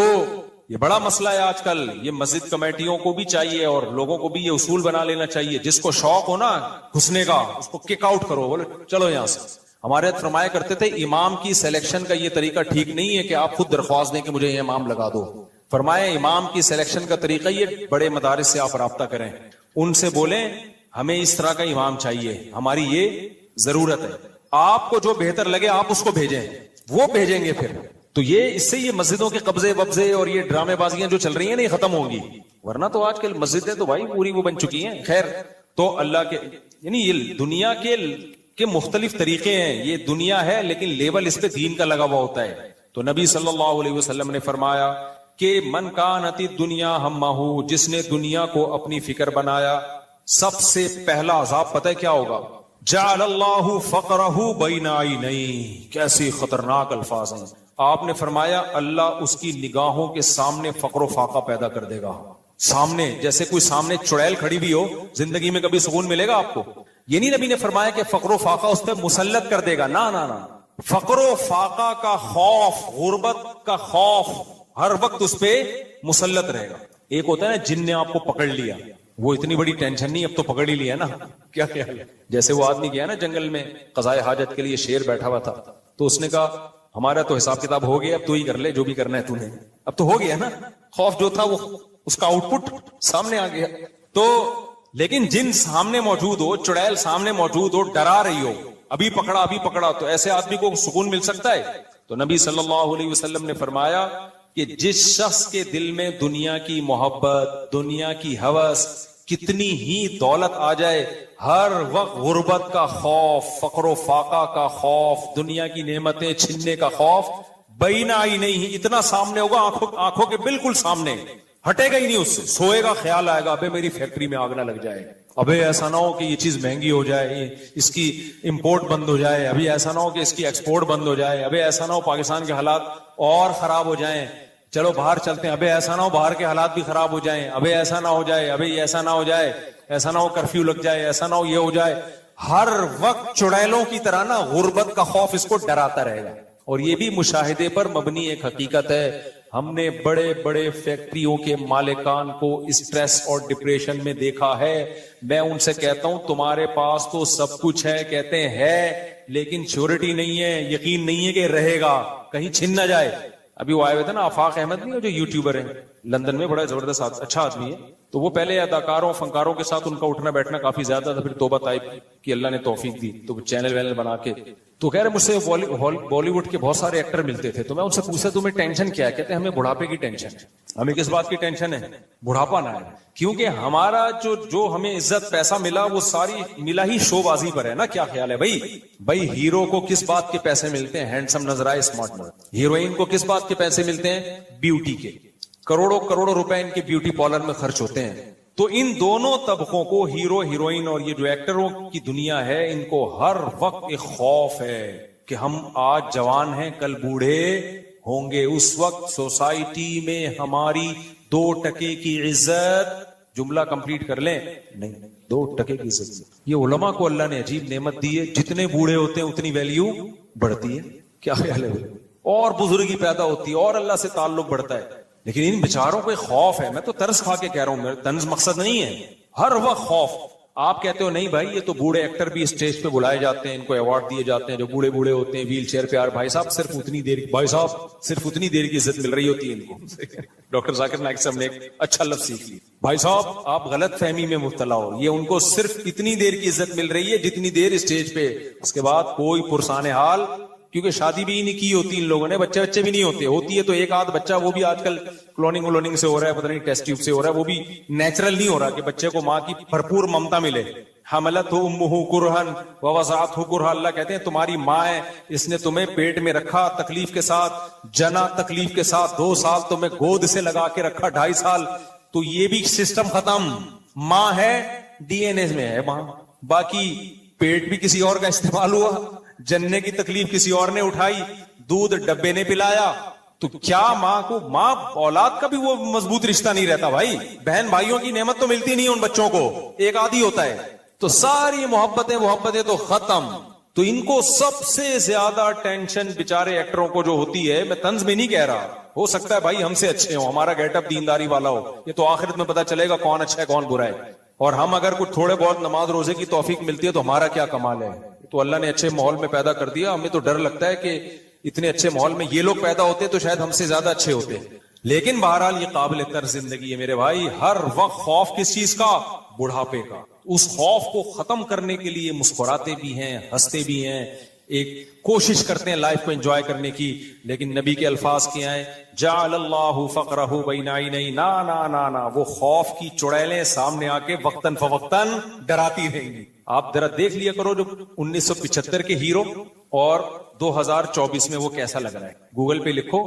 یہ بڑا مسئلہ ہے آج کل. یہ مسجد کمیٹیوں کو بھی چاہیے اور لوگوں کو بھی یہ اصول بنا لینا چاہیے، جس کو شوق ہو نا گھسنے کا اس کو کک آؤٹ کرو، بولے چلو یہاں سے. ہمارے فرمایا کرتے تھے امام کی سلیکشن کا یہ طریقہ ٹھیک نہیں ہے کہ آپ خود درخواست دیں کہ مجھے یہ امام لگا دو. فرمایا امام کی سلیکشن کا طریقہ یہ بڑے مدارس سے آپ رابطہ کریں، ان سے بولیں ہمیں اس طرح کا امام چاہیے، ہماری یہ ضرورت ہے. آپ کو جو بہتر لگے آپ اس کو بھیجیں، وہ بھیجیں گے پھر. تو اس سے یہ مسجدوں کے قبضے وبضے اور یہ ڈرامے بازیاں جو چل رہی ہیں نا یہ ختم ہوں گی. ورنہ تو آج کل مسجدیں تو بھائی پوری وہ بن چکی ہیں. خیر تو اللہ کے یعنی یہ دنیا کے مختلف طریقے ہیں. یہ دنیا ہے لیکن لیبل اس پہ دین کا لگا ہوا ہوتا ہے. تو نبی صلی اللہ علیہ وسلم نے فرمایا کہ من کانت الدنیا ہمہ، جس نے دنیا کو اپنی فکر بنایا سب سے پہلا عذاب پتہ ہے کیا ہوگا؟ جعل اللہ فقرہ بین عینیہ. کیسی خطرناک الفاظ ہیں. آپ نے فرمایا اللہ اس کی نگاہوں کے سامنے فقر و فاقہ پیدا کر دے گا. سامنے جیسے کوئی سامنے چڑیل کھڑی بھی ہو، زندگی میں کبھی سکون ملے گا آپ کو؟ یہ نہیں نبی نے فرمایا کہ فقر و فاقہ اس پہ مسلط کر دے گا، نہ. فقر و فاقہ کا خوف، غربت کا خوف ہر وقت اس پہ مسلط رہے گا. ایک ہوتا ہے نا جن نے آپ کو پکڑ لیا، وہ اتنی بڑی ٹینشن نہیں، اب تو پکڑ ہی لیا نا. کیا جیسے وہ آدمی گیا نا جنگل میں قضائے حاجت کے لیے، شیر بیٹھا ہوا تھا تو اس نے کہا ہمارا تو حساب کتاب ہو گیا، اب تو ہی کر لے جو بھی کرنا ہے تو نے. اب تو ہو گیا نا، خوف جو تھا وہ اس کا آؤٹ پٹ سامنے آ گیا. تو لیکن جن سامنے موجود ہو، چڑیل سامنے موجود ہو، ڈرا رہی ہو، ابھی پکڑا، تو ایسے آدمی کو سکون مل سکتا ہے؟ تو نبی صلی اللہ علیہ وسلم نے فرمایا کہ جس شخص کے دل میں دنیا کی محبت، دنیا کی ہوس، کتنی ہی دولت آ جائے، ہر وقت غربت کا خوف، فقر و فاقہ کا خوف، دنیا کی نعمتیں چھننے کا خوف، بین عینیہ، اتنا سامنے ہوگا، آنکھوں کے بالکل سامنے. ہٹے گا ہی نہیں اس سے. سوئے گا خیال آئے گا ابے میری فیکٹری میں آگ نہ لگ جائے, ابے ایسا نہ ہو کہ یہ چیز مہنگی ہو جائے, اس کی امپورٹ بند ہو جائے, ابھی ایسا نہ ہو کہ اس کی ایکسپورٹ بند ہو جائے, ابھی ایسا نہ ہو پاکستان کے حالات اور خراب ہو جائیں, چلو باہر چلتے ہیں, ابھی ایسا نہ ہو باہر کے حالات بھی خراب ہو جائیں, ابھی ایسا نہ ہو جائے, ابھی ایسا نہ ہو جائے, ایسا نہ ہو کرفیو لگ جائے, ایسا نہ ہو یہ ہو جائے. ہر وقت چڑیلوں کی طرح نا غربت کا خوف اس کو ڈراتا رہے گا. اور یہ بھی مشاہدے پر مبنی ایک حقیقت ہے. ہم نے بڑے بڑے فیکٹریوں کے مالکان کو اسٹریس اور ڈپریشن میں دیکھا ہے. میں ان سے کہتا ہوں تمہارے پاس تو سب کچھ ہے, کہتے ہیں لیکن شیورٹی نہیں ہے, یقین نہیں ہے کہ رہے گا, کہیں چھن نہ جائے. ابھی وہ آئے ہوئے تھے نا آفاق احمد نہیں, جو یوٹیوبر ہیں لندن میں, بڑا زبردست اچھا آدمی ہے. تو وہ پہلے اداکاروں فنکاروں کے ساتھ ان کا اٹھنا بیٹھنا کافی زیادہ تھا, پھر توبہ طائب کی اللہ نے توفیق دی تو چینل وینل بنا کے. تو کہہ رہے مجھ سے بالی ووڈ کے بہت سارے ایکٹر ملتے تھے, تو میں ان سے پوچھا تمہیں ٹینشن کیا ہے؟ کہتے ہیں ہمیں بڑھاپے کی ٹینشن ہے. ہمیں کس بات کی ٹینشن ہے؟ بڑھاپا نہ ہے, کیونکہ ہمارا جو ہمیں عزت پیسہ ملا وہ ساری ملا ہی شو بازی پر ہے نا. کیا خیال ہے بھائی ہیرو کو کس بات کے پیسے ملتے ہیں؟ ہینڈسم نظر آئے, اسمارٹ نظر. ہیروئن کو کس بات کے پیسے ملتے ہیں؟ بیوٹی کے. کروڑوں کروڑوں روپے ان کے بیوٹی پارلر میں خرچ ہوتے ہیں. تو ان دونوں طبقوں کو, ہیرو ہیروئن اور یہ جو ایکٹروں کی دنیا ہے, ان کو ہر وقت ایک خوف ہے کہ ہم آج جوان ہیں کل بوڑھے ہوں گے. اس وقت سوسائٹی میں ہماری 2% کی عزت, جملہ کمپلیٹ کر لیں, نہیں 2% کی عزت. یہ علماء کو اللہ نے عجیب نعمت دی ہے, جتنے بوڑھے ہوتے ہیں اتنی ویلیو بڑھتی ہے. کیا خیال ہے؟ اور بزرگی پیدا ہوتی ہے اور اللہ سے تعلق بڑھتا ہے. لیکن ان بیچاروں کو ایک خوف ہے. میں تو ترس کھا کے کہہ رہا ہوں, میرا طنز مقصد نہیں ہے, ہر وقت خوف. آپ کہتے ہو نہیں بھائی یہ تو بوڑھے ایکٹر بھی اسٹیج پہ بلائے جاتے ہیں, ان کو ایوارڈ دیے جاتے ہیں جو بوڑھے بوڑھے ہوتے ہیں ویل چیئر پہ. بھائی صاحب صرف اتنی دیر کی عزت مل رہی ہوتی ہے ان کو. ڈاکٹر ذاکر نائک صاحب نے ایک اچھا لفظ سیکھ لی, بھائی صاحب آپ غلط فہمی میں مبتلا ہو, یہ ان کو صرف اتنی دیر کی عزت مل رہی ہے جتنی دیر اسٹیج پہ, اس کے بعد کوئی پرسان حال. کیونکہ شادی بھی نہیں کی ہوتی ان لوگوں نے, بچے بھی نہیں ہوتے, ہوتی ہے تو ایک آدھ بچہ, وہ بھی آج کل کلوننگ سے ہو رہا ہے, پتہ نہیں ٹیسٹ ٹیوب سے ہو رہا ہے, وہ بھی نیچرل نہیں ہو رہا کہ بچے کو ماں کی بھرپور ممتا ملے. حملتہ امہ کرہن ووضعتہ کرہا. اللہ کہتے ہیں تمہاری ماں ہے, اس نے تمہیں پیٹ میں رکھا تکلیف کے ساتھ, جنا تکلیف کے ساتھ, 2 سال تمہیں گود سے لگا کے رکھا, 2.5 سال, تو یہ بھی سسٹم ختم. ماں ہے ڈی این اے میں ہے ماں, باقی پیٹ بھی کسی اور کا استعمال ہوا, جننے کی تکلیف کسی اور نے اٹھائی, دودھ ڈبے نے پلایا. تو کیا ماں اولاد کا بھی وہ مضبوط رشتہ نہیں رہتا بھائی. بہن بھائیوں کی نعمت تو ملتی نہیں ان بچوں کو, ایک آدھی ہوتا ہے, تو ساری محبتیں تو ختم. تو ان کو سب سے زیادہ ٹینشن بیچارے ایکٹروں کو جو ہوتی ہے, میں طنز میں نہیں کہہ رہا, ہو سکتا ہے بھائی ہم سے اچھے ہوں, ہمارا گیٹ اپ دینداری والا ہو, یہ تو آخرت میں پتا چلے گا کون اچھا ہے کون برا ہے. اور ہم اگر کچھ تھوڑے بہت نماز روزے کی توفیق ملتی ہے تو ہمارا کیا کمال ہے. تو اللہ نے اچھے ماحول میں پیدا کر دیا. ہمیں تو ڈر لگتا ہے کہ اتنے اچھے ماحول میں یہ لوگ پیدا ہوتے تو شاید ہم سے زیادہ اچھے ہوتے. لیکن بہرحال یہ قابل طرز زندگی ہے میرے بھائی. ہر وقت خوف کس چیز کا؟ بڑھاپے کا. اس خوف کو ختم کرنے کے لیے مسکراتے بھی ہیں, ہنستے بھی ہیں, ایک کوشش کرتے ہیں لائف کو انجوائے کرنے کی. لیکن نبی کے الفاظ کیا ہیں؟ جعل اللہ فقرہ بین عینیہ. نا وہ خوف کی چڑیلیں سامنے آ کے وقتاً فوقتاً ڈراتی رہیں گی. آپ ذرا دیکھ لیا کرو جو 1975 کے ہیرو اور 2024 میں وہ کیسا لگ رہا ہے. گوگل پہ لکھو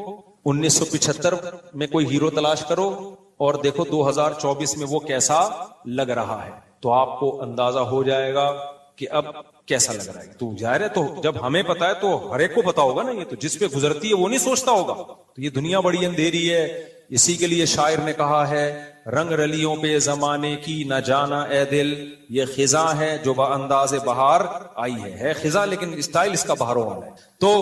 1975 میں کوئی ہیرو تلاش کرو اور دیکھو 2024 میں وہ کیسا لگ رہا ہے, تو آپ کو اندازہ ہو جائے گا کہ اب کیسا لگ رہا ہے. تو ظاہر ہے تو جب ہمیں پتا ہے تو ہر ایک کو پتا ہوگا نا. یہ تو جس پہ گزرتی ہے وہ نہیں سوچتا ہوگا. تو یہ دنیا بڑی اندھیری ہے. اسی کے لیے شاعر نے کہا ہے, رنگ رلیوں پہ زمانے کی نہ جانا اے دل, یہ خزاں ہے جو با انداز بہار آئی ہے خزاں لیکن اسٹائل اس کا بہاروں والا ہے. تو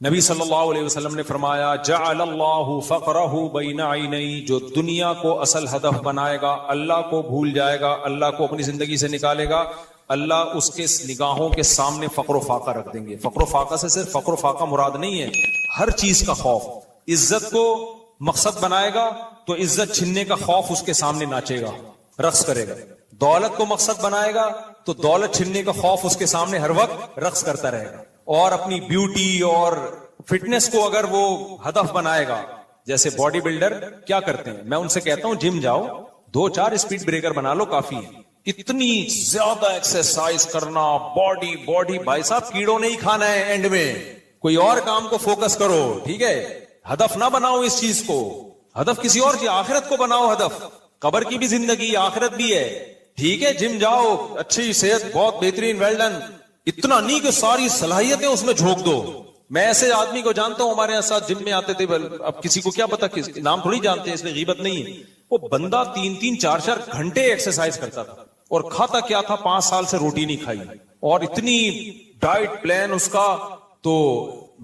نبی صلی اللہ علیہ وسلم نے فرمایا جعل اللہ فقرہ بین عینیہ, جو دنیا کو اصل ہدف بنائے گا, اللہ کو بھول جائے گا, اللہ کو اپنی زندگی سے نکالے گا, اللہ اس کے نگاہوں کے سامنے فقر و فاقہ رکھ دیں گے. فقر و فاقہ سے صرف فقر و فاقہ مراد نہیں ہے, ہر چیز کا خوف. عزت کو مقصد بنائے گا تو عزت چھننے کا خوف اس کے سامنے ناچے گا, رقص کرے گا. دولت کو مقصد بنائے گا تو دولت چھننے کا خوف اس کے سامنے ہر وقت رقص کرتا رہے گا. اور اپنی بیوٹی اور فٹنس کو اگر وہ ہدف بنائے گا, جیسے باڈی بلڈر کیا کرتے ہیں, میں ان سے کہتا ہوں جم جاؤ, 2-4 اسپیڈ بریکر بنا لو کافی ہے. اتنی زیادہ ایکسرسائز کرنا, باڈی بھائی صاحب کیڑوں نے ہی کھانا ہے, اینڈ میں کوئی اور کام کو فوکس کرو, ٹھیک ہے. ہدف نہ بناؤ اس چیز کو, ہدف کسی اور کی، آخرت کو بناؤ ہدف. قبر کی بھی زندگی آخرت بھی ہے. ٹھیک ہے جم جاؤ، اچھی صحت بہت بہترین، ویل ڈن، اتنا نہیں کہ ساری صلاحیتیں اس میں جھونک دو. میں ایسے آدمی کو جانتا ہوں ہمارے ساتھ جم میں آتے تھے، اب کسی کو کیا پتا، کس نام تھوڑی جانتے ہیں، اس میں غیبت نہیں ہے. وہ بندہ 3-4 گھنٹے ایکسرسائز کرتا تھا اور کھاتا کیا تھا، 5 سال سے روٹی نہیں کھائی اور اتنی ڈائٹ پلان اس کا. تو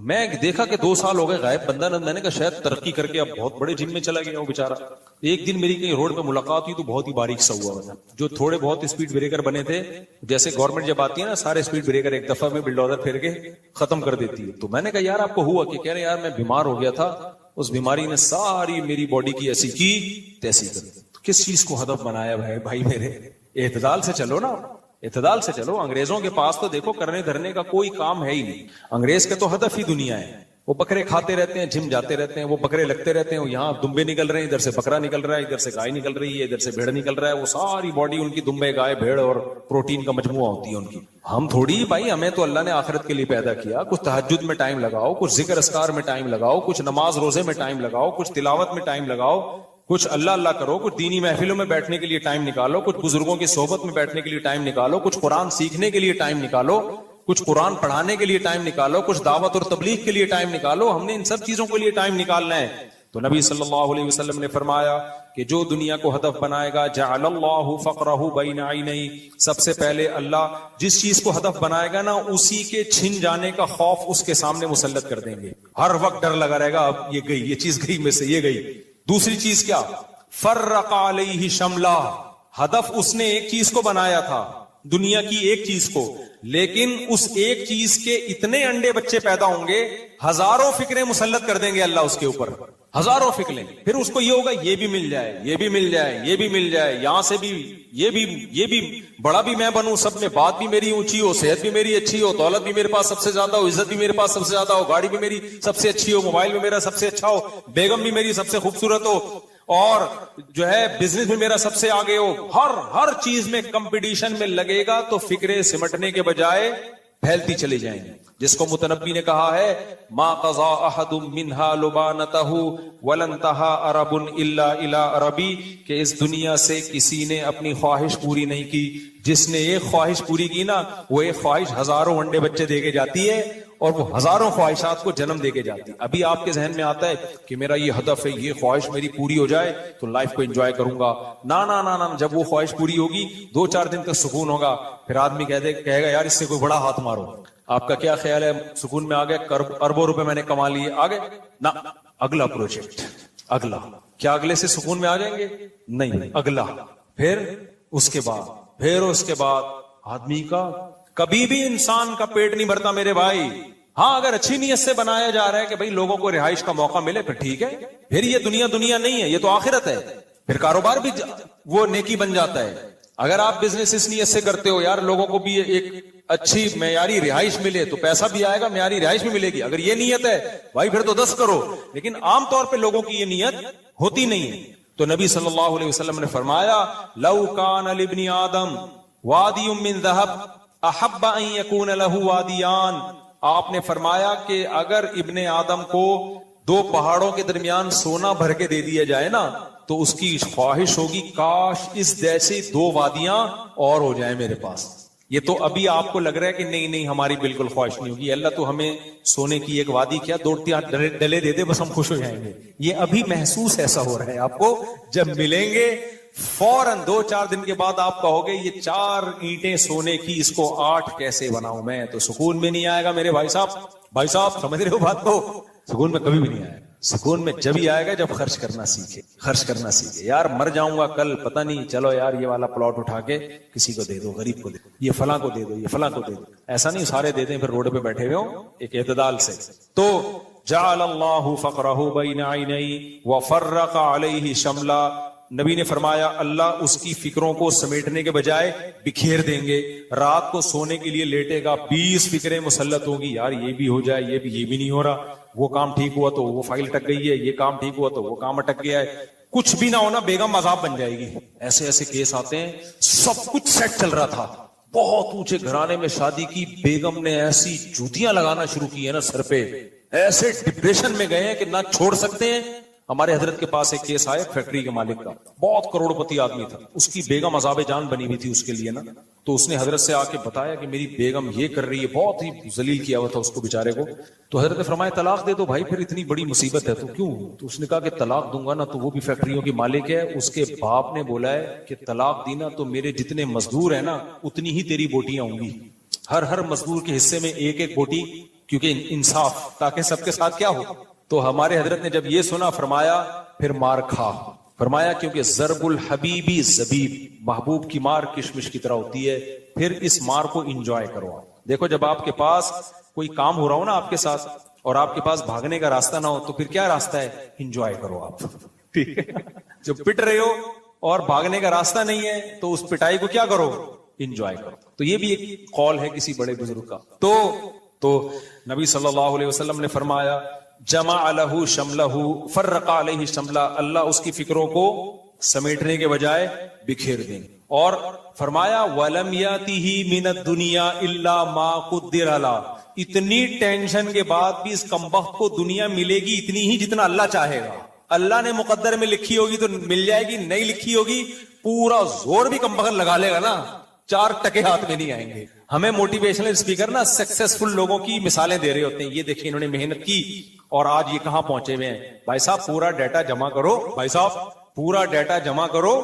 میں دیکھا کہ 2 سال ہو گئے غائب بندہ نے. میں نے کہا شاید ترقی کر کے اب بہت بڑے جم میں چلا گیا وہ بیچارہ. ایک دن میری کہیں روڈ پہ ملاقات ہوئی تو بہت ہی باریک سا ہوا تھا. جو تھوڑے بہت اسپیڈ بریکر بنے تھے، جیسے گورنمنٹ جب آتی ہے نا سارے اسپیڈ بریکر ایک دفعہ میں بلڈوزر پھیر کے ختم کر دیتی ہے. تو میں نے کہا یار آپ کو ہوا کہ؟ کہہ رہے یار میں بیمار ہو گیا تھا، اس بیماری نے ساری میری باڈی کی ایسی کی تیسی کر دی. کس چیز کو ہدف بنایا بھائی میرے؟ اعتدال سے چلو نا، اعتدال سے چلو. انگریزوں کے پاس تو دیکھو کرنے دھرنے کا کوئی کام ہے ہی نہیں. انگریز کے تو ہدف ہی دنیا ہے. وہ بکرے کھاتے رہتے ہیں، جم جاتے رہتے ہیں، وہ بکرے لگتے رہتے ہیں، یہاں دمبے نکل رہے ہیں، ادھر سے بکرا نکل رہا ہے، ادھر سے گائے نکل رہی ہے، ادھر سے بھیڑ نکل رہا ہے. وہ ساری باڈی ان کی دمبے، گائے، بھیڑ اور پروٹین کا مجموعہ ہوتی ہے ان کی. ہم تھوڑی بھائی، ہمیں تو اللہ نے آخرت کے لیے پیدا کیا. کچھ تہجد میں ٹائم لگاؤ، کچھ ذکر اذکار میں ٹائم لگاؤ، کچھ نماز روزے میں ٹائم لگاؤ، کچھ تلاوت میں ٹائم لگاؤ، کچھ اللہ اللہ کرو، کچھ دینی محفلوں میں بیٹھنے کے لیے ٹائم نکالو، کچھ بزرگوں کی صحبت میں بیٹھنے کے لیے ٹائم نکالو، کچھ قرآن سیکھنے کے لیے ٹائم نکالو، کچھ قرآن پڑھانے کے لیے ٹائم نکالو، کچھ دعوت اور تبلیغ کے لیے ٹائم نکالو. ہم نے ان سب چیزوں کے لیے ٹائم نکالنا ہے. تو نبی صلی اللہ علیہ وسلم نے فرمایا کہ جو دنیا کو ہدف بنائے گا جعل اللہ فقرہ بین عینیہ، سب سے پہلے اللہ جس چیز کو ہدف بنائے گا نا اسی کے چھن جانے کا خوف اس کے سامنے مسلط کر دیں گے. ہر وقت ڈر لگا رہے گا اب یہ گئی، یہ چیز گئی میں سے، یہ گئی. دوسری چیز کیا؟ فرق علیہ شملہ، ہدف اس نے ایک چیز کو بنایا تھا، دنیا کی ایک چیز کو، لیکن اس ایک چیز کے اتنے انڈے بچے پیدا ہوں گے، ہزاروں فکریں مسلط کر دیں گے اللہ اس کے اوپر، ہزاروں فکریں. پھر اس کو یہ ہوگا یہ بھی مل جائے، یہ بھی مل جائے، یہ بھی مل جائے، یہاں سے بھی یہ بھی بڑا بھی میں بنوں، سب میں بات بھی میری اونچی ہو، صحت بھی میری اچھی ہو، دولت بھی میرے پاس سب سے زیادہ ہو، عزت بھی میرے پاس سب سے زیادہ ہو، گاڑی بھی میری سب سے اچھی ہو، موبائل بھی میرا سب سے اچھا ہو، بیگم بھی میری سب سے خوبصورت ہو، اور جو ہے بزنس میں میرا سب سے آگے ہو. ہر چیز میں کمپٹیشن میں لگے گا تو فکریں سمٹنے کے بجائے پھیلتی چلی جائیں گی. جس کو متنبی نے کہا ہے ما قضا احد منها لبانته ولن تها عرب الا الى عربی، کہ اس دنیا سے کسی نے اپنی خواہش پوری نہیں کی. جس نے ایک خواہش پوری کی نا، وہ ایک خواہش ہزاروں انڈے بچے دے کے جاتی ہے اور وہ ہزاروں خواہشات کو جنم دے کے جاتی. ابھی آپ کے ذہن میں آتا ہے کہ میرا یہ ہدف ہے، یہ خواہش میری پوری ہو جائے تو لائف کو انجوائے کروں گا. نا، جب وہ خواہش پوری ہوگی 2-4 دن تک سکون ہوگا، پھر آدمی کہے گا یار اس سے کوئی بڑا ہاتھ مارو. آپ کا کیا خیال ہے؟ سکون میں آ گئے، اربوں روپے میں نے کما لیے، آگے نہ اگلا پروجیکٹ، اگلا. کیا اگلے سے سکون میں آ جائیں گے؟ نہیں، اگلا، پھر اس کے بعد آدمی کا کبھی بھی انسان کا پیٹ نہیں بھرتا میرے بھائی. ہاں اگر اچھی نیت سے بنایا جا رہا ہے کہ بھائی لوگوں کو رہائش کا موقع ملے، پھر ٹھیک ہے. پھر یہ دنیا نہیں ہے، یہ تو آخرت ہے. پھر کاروبار بھی وہ نیکی بن جاتا ہے. اگر آپ بزنس اس نیت سے کرتے ہو یار لوگوں کو بھی ایک اچھی معیاری رہائش ملے تو پیسہ بھی آئے گا، معیاری رہائش بھی ملے گی. اگر یہ نیت ہے بھائی پھر تو 10 کرو. لیکن عام طور پہ لوگوں کی یہ نیت ہوتی نہیں ہے. تو نبی صلی اللہ علیہ وسلم نے فرمایا لو کان لابن آدم وادی من ذهب احب ان یکون له وادیان. آپ نے فرمایا کہ اگر ابن آدم کو 2 پہاڑوں کے درمیان سونا بھر کے دے دیا جائے نا تو اس کی خواہش ہوگی کاش اس جیسی 2 وادیاں اور ہو جائیں میرے پاس. یہ تو ابھی آپ کو لگ رہا ہے کہ نہیں ہماری بالکل خواہش نہیں ہوگی. اللہ تو ہمیں سونے کی ایک وادی کیا 2-3 ڈلے دے دے بس ہم خوش ہو جائیں گے. یہ ابھی محسوس ایسا ہو رہا ہے آپ کو. جب ملیں گے فوراً 2-4 دن کے بعد آپ کہوگے یہ 4 اینٹیں سونے کی، اس کو 8 کیسے بناؤں میں. تو سکون میں نہیں آئے گا میرے بھائی صاحب سمجھ رہے ہو بات کو؟ سکون میں کبھی بھی نہیں آئے گا. سکون میں جب ہی آئے گا جب خرچ کرنا سیکھے. یار مر جاؤں گا کل پتہ نہیں، چلو یار یہ والا پلاٹ اٹھا کے کسی کو دے دو، غریب کو دے دو، یہ فلاں کو دے دو، یہ فلاں کو دے دو. ایسا نہیں سارے دے دیں پھر روڈ پہ بیٹھے ہوئے ہوں. ایک اعتدال سے. تو جعل اللہ فقرہ بین عینیہ وفرق علیہ شملا. نبی نے فرمایا اللہ اس کی فکروں کو سمیٹنے کے بجائے بکھیر دیں گے. رات کو سونے کے لیے لیٹے گا 20 فکریں مسلط ہوگی، یار یہ بھی ہو جائے، یہ بھی نہیں ہو رہا، وہ کام ٹھیک ہوا تو وہ فائل اٹک گئی ہے، یہ کام ٹھیک ہوا تو وہ کام اٹک گیا ہے. کچھ بھی نہ ہونا بیگم عذاب بن جائے گی. ایسے کیس آتے ہیں. سب کچھ سیٹ چل رہا تھا، بہت اونچے گھرانے میں شادی کی، بیگم نے ایسی جوتیاں لگانا شروع کی ہے نا سر پہ، ایسے ڈپریشن میں گئے ہیں کہ نہ چھوڑ سکتے ہیں. ہمارے حضرت کے پاس ایک کیس آیا فیکٹری کے مالک کا, بہت کروڑپتی آدمی تھا, اس کی بیگم عذاب جان بنی ہوئی تھی اس کے لیے نا. تو اس نے حضرت سے آ کے بتایا کہ میری بیگم یہ کر رہی ہے, بہت ہی ذلیل کیا ہوا تھا اس کو بیچارے کو. تو حضرت نے فرمایا طلاق دے دو بھائی, پھر اتنی بڑی مصیبت ہے تو کیوں. تو اس نے کہا کہ طلاق دوں گا نا تو وہ بھی فیکٹریوں کی مالک ہے, اس کے باپ نے بولا ہے کہ طلاق دینا تو میرے جتنے مزدور ہیں نا اتنی ہی تیری بوٹیاں ہوں گی, ہر مزدور کے حصے میں ایک ایک بوٹی, کیونکہ انصاف, تاکہ سب کے ساتھ کیا ہو. تو ہمارے حضرت نے جب یہ سنا فرمایا پھر مار کھا, فرمایا کیونکہ ضرب الحبیبی زبیب, محبوب کی مار کشمش کی طرح ہوتی ہے, پھر اس مار کو انجوائے کرو. دیکھو جب آپ کے پاس کوئی کام ہو رہا ہو نا آپ کے ساتھ اور آپ کے پاس بھاگنے کا راستہ نہ ہو تو پھر کیا راستہ ہے, انجوائے کرو آپ. ٹھیک ہے, جب پٹ رہے ہو اور بھاگنے کا راستہ نہیں ہے تو اس پٹائی کو کیا کرو, انجوائے کرو. تو یہ بھی ایک قول ہے کسی بڑے بزرگ کا. تو نبی صلی اللہ علیہ وسلم نے فرمایا جمع لہ شملہ فرق علیہ شملہ, اللہ اس کی فکروں کو سمیٹنے کے بجائے بکھیر دیں. اور فرمایا وَلَمْ يَأْتِهِ مِنَ الدُّنْيَا إِلَّا مَا قُدِّرَ لَهُ, اتنی ٹینشن کے بعد بھی اس کمبخت کو دنیا ملے گی اتنی ہی جتنا اللہ چاہے گا. اللہ نے مقدر میں لکھی ہوگی تو مل جائے گی, نہیں لکھی ہوگی پورا زور بھی کمبخت لگا لے گا نا, 4 ٹکے ہاتھ میں نہیں آئیں گے. ہمیں موٹیویشنل اسپیکر نا سکسیسفل لوگوں کی مثالیں دے رہے ہوتے ہیں, یہ دیکھیں انہوں نے محنت کی اور آج یہ کہاں پہنچے ہوئے ہیں. بھائی صاحب پورا ڈیٹا جمع کرو, بھائی صاحب پورا ڈیٹا جمع کرو,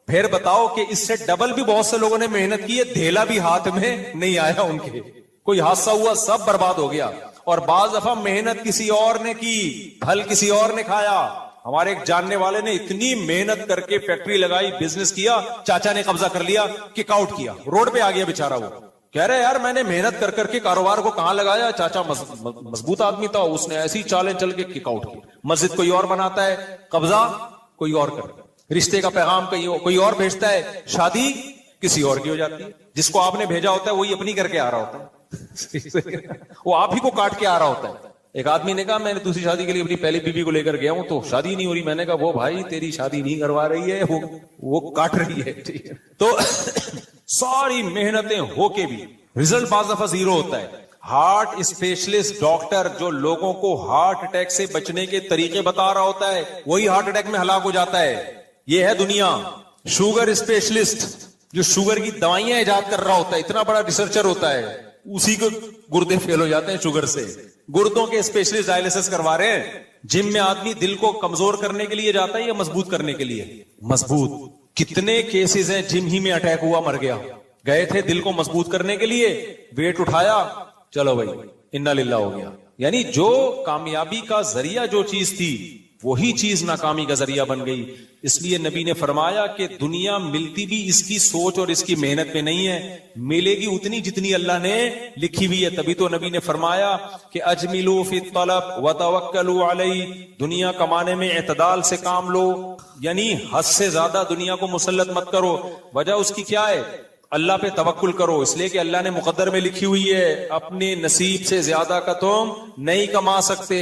پھر بتاؤ کہ اس سے ڈبل بھی بہت سے لوگوں نے محنت کی ہے, دھیلا بھی ہاتھ میں نہیں آیا ان کے, کوئی حادثہ ہوا سب برباد ہو گیا. اور بعض دفعہ محنت کسی اور نے کی, پھل کسی اور نے کھایا. ہمارے ایک جاننے والے نے اتنی محنت کر کے فیکٹری لگائی, بزنس کیا, چاچا نے قبضہ کر لیا, کک آؤٹ کیا, روڈ پہ آ گیا بیچارہ. وہ کہہ رہے یار میں نے محنت کر کے کاروبار کو کہاں لگایا, چاچا مضبوط آدمی تھا, اس نے ایسی چالیں چل کے کک آؤٹ کیا. مسجد کوئی اور بناتا ہے, قبضہ کوئی اور کرتا ہے, رشتے کا پیغام کوئی اور بھیجتا ہے, شادی کسی اور کی ہو جاتی ہے. جس کو آپ نے بھیجا ہوتا ہے وہی اپنی کر کے آ رہا ہوتا ہے, وہ آپ ہی کو کاٹ کے آ رہا ہوتا ہے. ایک آدمی نے کہا میں نے دوسری شادی کے لیے اپنی پہلی بیوی کو لے کر گیا ہوں تو شادی نہیں ہو رہی. میں نے کہا وہ بھائی تیری شادی نہیں کروا رہی ہے, وہ کاٹ رہی ہے. تو ساری محنتیں ہو کے بھی رزلٹ بعض دفعہ زیرو ہوتا ہے. ہارٹ اسپیشلسٹ ڈاکٹر جو لوگوں کو ہارٹ اٹیک سے بچنے کے طریقے بتا رہا ہوتا ہے وہی ہارٹ اٹیک میں ہلاک ہو جاتا ہے. یہ ہے دنیا. شوگر اسپیشلسٹ جو شوگر کی دوائیاں ایجاد کر رہا ہوتا ہے, اتنا بڑا ریسرچر ہوتا ہے, اسی کو گردے فیل ہو جاتے ہیں شوگر سے. گردوں کے اسپیشلسٹ ڈائلیسس کروا رہے ہیں. جم میں آدمی دل کو کمزور کرنے کے لیے جاتا ہے یا مضبوط کرنے کے لیے؟ مضبوط. کتنے کیسز ہیں جم ہی میں اٹیک ہوا مر گیا, گئے تھے دل کو مضبوط کرنے کے لیے, ویٹ اٹھایا, چلو بھائی انا للہ ہو گیا. یعنی جو کامیابی کا ذریعہ جو چیز تھی وہی چیز ناکامی کا ذریعہ بن گئی. اس لیے نبی نے فرمایا کہ دنیا ملتی بھی اس کی سوچ اور اس کی محنت پہ نہیں ہے, ملے گی اتنی جتنی اللہ نے لکھی ہوئی ہے. تبھی تو نبی نے فرمایا کہ اجملوا فی الطلب وتوکلوا علیہ, دنیا کمانے میں اعتدال سے کام لو, یعنی حد سے زیادہ دنیا کو مسلط مت کرو. وجہ اس کی کیا ہے؟ اللہ پہ توکل کرو, اس لیے کہ اللہ نے مقدر میں لکھی ہوئی ہے اپنے نصیب سے زیادہ کا تم نہیں کما سکتے.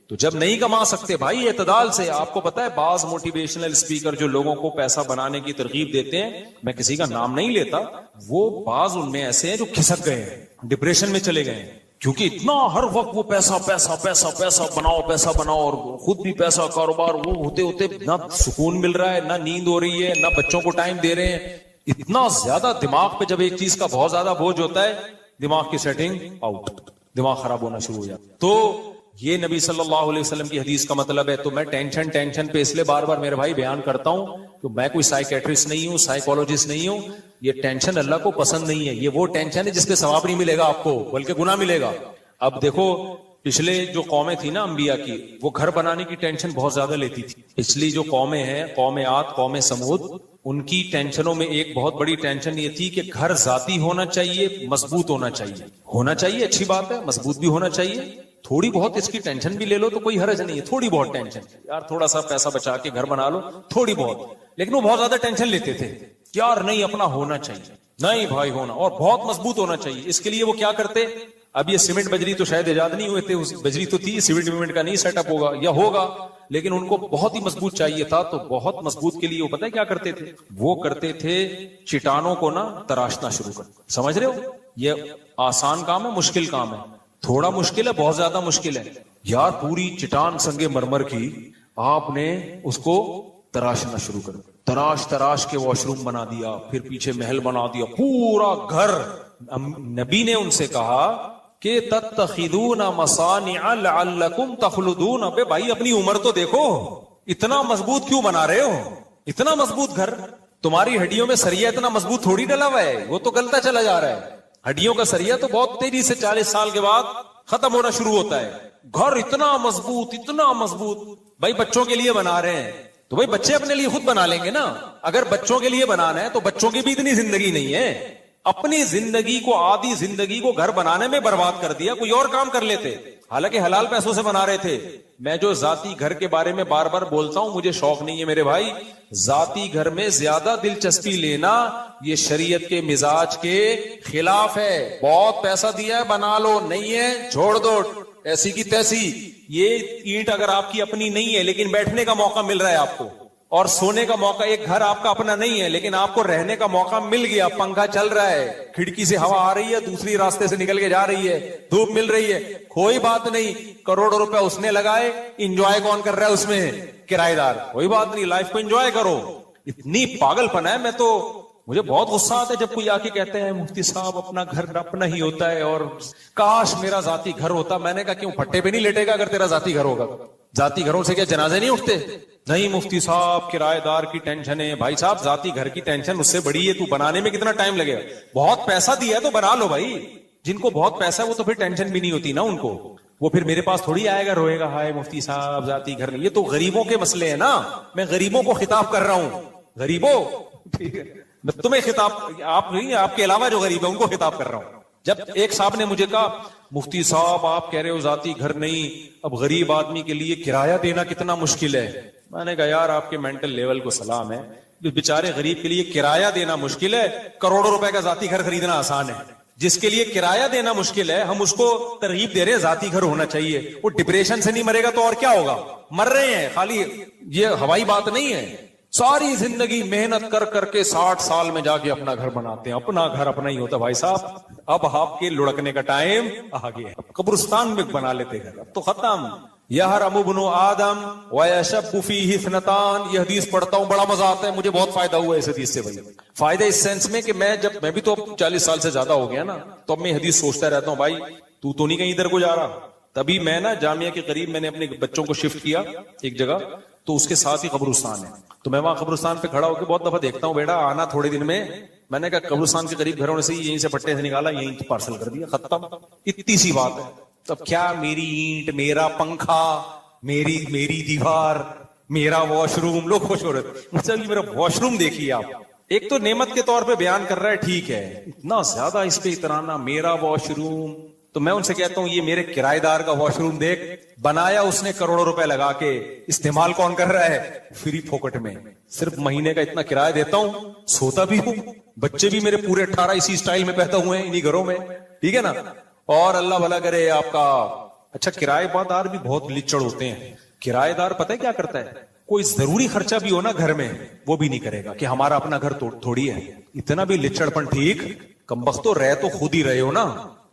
تو جب نہیں کما سکتے بھائی اعتدال سے. آپ کو پتا ہے بعض موٹیویشنل اسپیکر جو لوگوں کو پیسہ بنانے کی ترغیب دیتے ہیں, میں کسی کا نام نہیں لیتا, وہ بعض ان میں ایسے ہیں جو کھسک گئے ہیں, ڈپریشن میں چلے گئے ہیں, کیونکہ اتنا ہر وقت وہ پیسہ پیسہ پیسہ پیسہ بناؤ پیسہ بناؤ, اور خود بھی پیسہ کاروبار, وہ ہوتے ہوتے نہ سکون مل رہا ہے, نہ نیند ہو رہی ہے, نہ بچوں کو ٹائم دے رہے ہیں. اتنا زیادہ دماغ پہ جب ایک چیز کا بہت زیادہ بوجھ ہوتا ہے دماغ کی سیٹنگ آؤٹ, دماغ خراب ہونا شروع ہو جاتا. تو یہ نبی صلی اللہ علیہ وسلم کی حدیث کا مطلب ہے. تو میں ٹینشن پہ اس لیے بار بار میرے بھائی بیان کرتا ہوں کہ میں کوئی سائیکیٹرسٹ نہیں ہوں, سائیکولوجسٹ نہیں ہوں. یہ ٹینشن اللہ کو پسند نہیں ہے. یہ وہ ٹینشن ہے جس پہ ثواب نہیں ملے گا آپ کو, بلکہ گناہ ملے گا. اب دیکھو پچھلے جو قومیں تھی نا انبیاء کی, وہ گھر بنانے کی ٹینشن بہت زیادہ لیتی تھی. پچھلی جو قومیں ہیں, قوم عاد, قوم سمود, ان کی ٹینشنوں میں ایک بہت بڑی ٹینشن یہ تھی کہ گھر ذاتی ہونا چاہیے, مضبوط ہونا چاہیے. ہونا چاہیے اچھی بات ہے, مضبوط بھی ہونا چاہیے. تھوڑی بہت اس کی ٹینشن بھی لے لو تو کوئی حرج نہیں ہے. تھوڑی بہت ٹینشن, یار تھوڑا سا پیسہ بچا کے گھر بنا لو, تھوڑی بہت. لیکن وہ بہت زیادہ ٹینشن لیتے تھے, یار نہیں اپنا ہونا چاہیے, نہیں بھائی ہونا, اور بہت مضبوط ہونا چاہیے. اس کے لیے وہ کیا کرتے, اب یہ سیمنٹ بجری تو شاید ایجاد نہیں ہوئے تھے, بجری تو تھی, سیمنٹ ویمنٹ کا نہیں سیٹ اپ ہوگا یا ہوگا, لیکن ان کو بہت ہی مضبوط چاہیے تھا. تو بہت مضبوط کے لیے وہ پتہ ہے کیا کرتے تھے, وہ کرتے تھے چٹانوں کو نا تراشنا شروع کر. سمجھ رہے ہو, یہ آسان کام ہے مشکل کام ہے, تھوڑا مشکل ہے بہت زیادہ مشکل ہے. یار پوری چٹان سنگ مرمر کی آپ نے اس کو تراشنا شروع کر دیا, تراش تراش کے واش روم بنا دیا, پھر پیچھے محل بنا دیا, پورا گھر. نبی نے ان سے کہا کہ تتخذون مصانع لعلکم تخلدون. ابے بھائی اپنی عمر تو دیکھو, اتنا مضبوط کیوں بنا رہے ہو؟ اتنا مضبوط گھر, تمہاری ہڈیوں میں سریا اتنا مضبوط تھوڑی ڈلا ہوا ہے, وہ تو گلتا چلا جا رہا ہے. ہڈیوں کا سریا تو بہت تیزی سے 40 سال کے بعد ختم ہونا شروع ہوتا ہے. گھر اتنا مضبوط, اتنا مضبوط. بھائی بچوں کے لیے بنا رہے ہیں تو بھائی بچے اپنے لیے خود بنا لیں گے نا. اگر بچوں کے لیے بنانا ہے تو بچوں کی بھی اتنی زندگی نہیں ہے. اپنی زندگی کو, آدھی زندگی کو گھر بنانے میں برباد کر دیا, کوئی اور کام کر لیتے. حالانکہ حلال پیسوں سے بنا رہے تھے. میں جو ذاتی گھر کے بارے میں بار بار بولتا ہوں, مجھے شوق نہیں ہے میرے بھائی. ذاتی گھر میں زیادہ دلچسپی لینا یہ شریعت کے مزاج کے خلاف ہے. بہت پیسہ دیا ہے بنا لو, نہیں ہے چھوڑ دو ایسی کی تیسی. یہ اینٹ اگر آپ کی اپنی نہیں ہے لیکن بیٹھنے کا موقع مل رہا ہے آپ کو, اور سونے کا موقع, ایک گھر آپ کا اپنا نہیں ہے لیکن آپ کو رہنے کا موقع مل گیا, پنکھا چل رہا ہے, کھڑکی سے ہوا آ رہی ہے, دوسری راستے سے نکل کے جا رہی ہے, دھوپ مل رہی ہے, کوئی بات نہیں. کروڑوں روپے اس نے لگائے, انجوائے کون کر رہا ہے اس میں؟ کرایہ دار. کوئی بات نہیں, لائف کو انجوائے کرو. اتنی پاگل پنا ہے. میں تو, مجھے بہت غصہ آتا ہے جب کوئی آ کے کہتے ہیں مفتی صاحب اپنا گھر اپنا ہی ہوتا ہے اور کاش میرا ذاتی گھر ہوتا. میں نے کہا کیوں, پھٹے پہ نہیں لیٹے گا اگر تیرا ذاتی گھر ہوگا؟ ذاتی گھروں سے کیا جنازے نہیں اٹھتے؟ نہیں مفتی صاحب کرایہ دار کی ٹینشن ہے. بھائی صاحب ذاتی گھر کی ٹینشن اس سے بڑی ہے, تو بنانے میں کتنا ٹائم لگے گا؟ بہت پیسہ دیا ہے تو بنا لو بھائی. جن کو بہت پیسہ ہے وہ تو پھر ٹینشن بھی نہیں ہوتی نا ان کو. وہ پھر میرے پاس تھوڑی آئے گا روئے گا ہائے مفتی صاحب ذاتی گھر نہیں. یہ تو غریبوں کے مسئلے ہیں نا. میں غریبوں کو خطاب کر رہا ہوں. غریبوں, ٹھیک ہے, میں تمہیں خطاب, آپ نہیں, آپ کے علاوہ جو غریب ہے ان کو خطاب کر رہا ہوں. جب ایک صاحب نے مجھے کہا مفتی صاحب آپ کہہ رہے ہو ذاتی گھر نہیں, اب غریب آدمی کے لیے کرایہ دینا کتنا مشکل ہے. میں نے کہا یار آپ کے مینٹل لیول کو سلام ہے. بیچارے غریب کے لیے کرایہ دینا مشکل ہے, کروڑوں روپے کا ذاتی گھر خریدنا آسان ہے. جس کے لیے کرایہ دینا مشکل ہے ہم اس کو ترغیب دے رہے ہیں ذاتی گھر ہونا چاہیے. وہ ڈپریشن سے نہیں مرے گا تو اور کیا ہوگا؟ مر رہے ہیں خالی, یہ ہوائی بات نہیں ہے. ساری زندگی محنت کر کر کے 60 سال میں جا کے اپنا گھر بناتے ہیں. اپنا گھر اپنا ہی ہوتا بھائی صاحب. اب آپ کے لڑکنے کا ٹائم آ گیا. قبرستان میں بنا لیتے گھر, اب تو ختم. یحرم ابن آدم ویشب فیہ اثنتان. یہ حدیث پڑھتا ہوں بڑا مزہ آتا ہے, مجھے بہت فائدہ ہوا اس حدیث سے. بھائی فائدہ اس سینس میں کہ میں بھی تو 40 سال سے زیادہ ہو گیا نا, تو اب میں حدیث سوچتا رہتا ہوں بھائی تو نہیں کہیں ادھر کو جا رہا. تبھی میں نا جامعہ کے قریب میں نے اپنے بچوں کو شفٹ کیا ایک جگہ, تو اس کے ساتھ ہی قبرستان ہے. تو میں وہاں قبرستان پہ کھڑا ہو کے بہت دفعہ دیکھتا ہوں بیٹا آنا تھوڑے دن میں. میں نے کہا قبرستان کے قریب گھر ہونے سے یہیں سے پٹے سے نکالا, یہیں پارسل کر دیا, ختم. اتنی سی بات ہے. تب کیا میری اینٹ, میرا پنکھا, میری دیوار, میرا واش روم, لوگ خوش ہو رہے تھے. مجھے میرا واش روم دیکھیے آپ. ایک تو نعمت کے طور پہ بیان کر رہا ہے, ٹھیک ہے, اتنا زیادہ اس پہ اترانا, میرا واش روم. تو میں ان سے کہتا ہوں یہ میرے کرایہ دار کا واش روم دیکھ, بنایا اس نے کروڑوں روپے لگا کے, استعمال کون کر رہا ہے؟ فری پھوکٹ میں. صرف مہینے کا اتنا کرایہ دیتا ہوں, سوتا بھی ہوں, بچے بھی میرے پورے 18 اسی سٹائل میں پیدا ہوئے ہیں انہی گھروں میں, ٹھیک ہے نا. اور اللہ بھلا کرے آپ کا. اچھا کرایہ دار بھی بہت لچڑ ہوتے ہیں. کرایہ دار پتہ ہے کیا کرتا ہے؟ کوئی ضروری خرچہ بھی ہو نا گھر میں وہ بھی نہیں کرے گا کہ ہمارا اپنا گھر تھوڑی ہے. اتنا بھی لچڑ پن ٹھیک, کمبخت تو رہ تو خود ہی رہے ہو نا.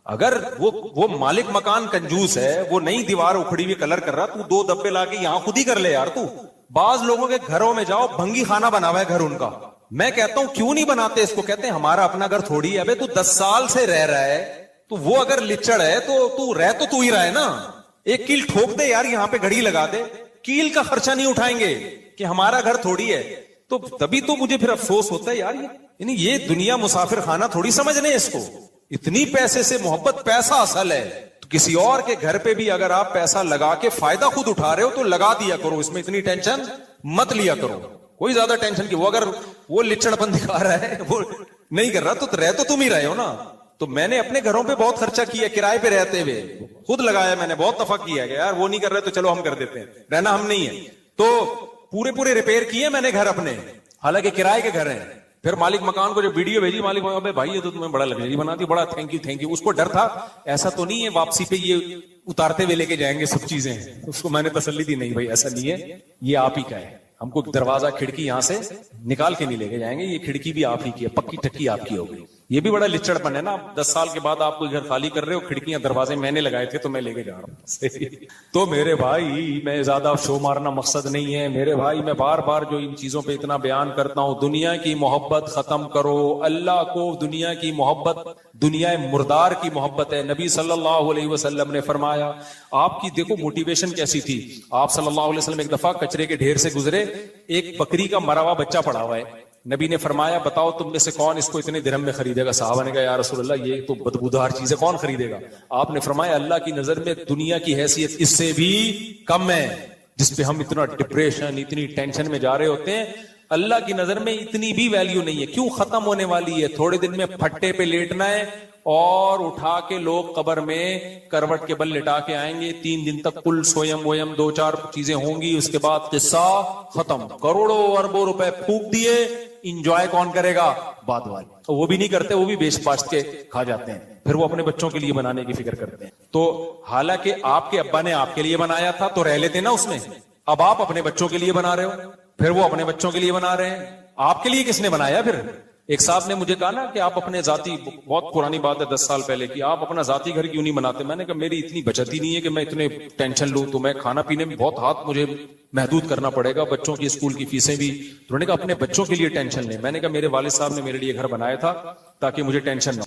اگر وہ مالک مکان کنجوس ہے, وہ نئی دیوار اکھڑی ہوئی کلر کر رہا, تو 2 دبے لا کے یہاں خود ہی کر لے یار. تو بعض لوگوں کے گھروں میں جاؤ, بھنگی خانہ بنا ہوا ہے گھر ان کا. میں کہتا ہوں کیوں نہیں بناتے اس کو؟ کہتے ہیں ہمارا اپنا گھر تھوڑی ہے. ابے تو 10 سال سے رہ رہا ہے, تو وہ اگر لچڑ ہے تو رہ تو ہی رہا ہے نا. ایک کیل ٹھوک دے یار, یہاں پہ گھڑی لگا دے, کیل کا خرچہ نہیں اٹھائیں گے کہ ہمارا گھر تھوڑی ہے. تو تبھی تو مجھے پھر افسوس ہوتا ہے یار, یعنی یہ دنیا مسافر خانہ تھوڑی سمجھنے اس کو. اتنی پیسے سے محبت, پیسہ اصل ہے. تو کسی اور کے گھر پہ بھی اگر آپ پیسہ لگا کے فائدہ خود اٹھا رہے ہو تو لگا دیا کرو, اس میں اتنی ٹینشن مت لیا کرو. کوئی زیادہ ٹینشن کی, وہ اگر وہ لچڑ پن دکھا رہا ہے, وہ نہیں کر رہا, تو رہ تو تم ہی رہے ہو نا. تو میں نے اپنے گھروں پہ بہت خرچہ کیا, کرائے پہ رہتے ہوئے خود لگایا, میں نے بہت دفعہ کیا کہ یار وہ نہیں کر رہے تو چلو ہم کر دیتے ہیں, رہنا ہم نہیں ہے. تو پورے ریپیئر کیے میں نے گھر اپنے, حالانکہ کرائے کے گھر ہیں. پھر مالک مکان کو جو ویڈیو بھیجی, مالک بھائی یہ تو تمہیں بڑا لگژری بنا دی, بڑا تھینک یو. اس کو ڈر تھا ایسا تو نہیں ہے واپسی پہ یہ اتارتے ہوئے لے کے جائیں گے سب چیزیں. اس کو میں نے تسلی دی, نہیں بھائی ایسا نہیں ہے, یہ آپ ہی کا ہے. ہم کو دروازہ کھڑکی یہاں سے نکال کے نہیں لے کے جائیں گے, یہ کھڑکی بھی آپ ہی کی ہے, پکی ٹکی آپ کی ہو گئی. یہ بھی بڑا لچڑپن ہے نا. 10 سال کے بعد آپ کوئی گھر خالی کر رہے ہو, کھڑکیاں دروازے میں نے لگائے تھے تو میں لے کے جا رہا ہوں. تو میرے بھائی میں زیادہ شو مارنا مقصد نہیں ہے میرے بھائی, میں بار بار جو ان چیزوں پہ اتنا بیان کرتا ہوں, دنیا کی محبت ختم کرو. اللہ کو دنیا کی محبت دنیا مردار کی محبت ہے. نبی صلی اللہ علیہ وسلم نے فرمایا, آپ کی دیکھو موٹیویشن کیسی تھی. آپ صلی اللہ علیہ وسلم ایک دفعہ کچرے کے ڈھیر سے گزرے, ایک بکری کا مرا ہوا بچہ پڑا ہوا ہے. نبی نے فرمایا بتاؤ تم میں سے کون اس کو اتنے درہم میں خریدے گا. صحابہ نے کہا یا رسول اللہ یہ تو بدبودار چیز ہے, کون خریدے گا. آپ نے فرمایا اللہ کی نظر میں دنیا کی حیثیت اس سے بھی کم ہے, جس پہ ہم اتنا ڈپریشن اتنی ٹینشن میں جا رہے ہوتے ہیں. اللہ کی نظر میں اتنی بھی ویلیو نہیں ہے. کیوں ختم ہونے والی ہے, تھوڑے دن میں پھٹے پہ لیٹنا ہے اور اٹھا کے لوگ قبر میں کروٹ کے بل لٹا کے آئیں گے. 3 دن تک کل سویم ویم 2-4 چیزیں ہوں گی, اس کے بعد قصہ ختم. کروڑوں اربوں روپے پھونک دیے, انجوائے کون کرے گا, بعد والے. وہ بھی نہیں کرتے, وہ بھی بیچ پاچ کے کھا جاتے ہیں, پھر وہ اپنے بچوں کے لیے بنانے کی فکر کرتے ہیں. تو حالانکہ آپ کے ابا نے آپ کے لیے بنایا تھا تو رہ لیتے نا اس میں. اب آپ اپنے بچوں کے لیے بنا رہے ہو, پھر وہ اپنے بچوں کے لیے بنا رہے ہیں. آپ کے لیے کس نے بنایا پھر؟ ایک صاحب نے مجھے کہا نا کہ آپ اپنے ذاتی, بہت پرانی بات ہے 10 سال پہلے کی, آپ اپنا ذاتی گھر کیوں نہیں بناتے. میں نے کہا میری اتنی بچت ہی نہیں ہے کہ میں اتنے ٹینشن لوں, تو میں کھانا پینے میں بہت ہاتھ مجھے محدود کرنا پڑے گا, بچوں کی اسکول کی فیسیں بھی. تو انہوں نے کہا اپنے بچوں کے لیے ٹینشن لیں. میں نے کہا میرے والد صاحب نے میرے لیے گھر بنایا تھا تاکہ مجھے ٹینشن نہ ہو.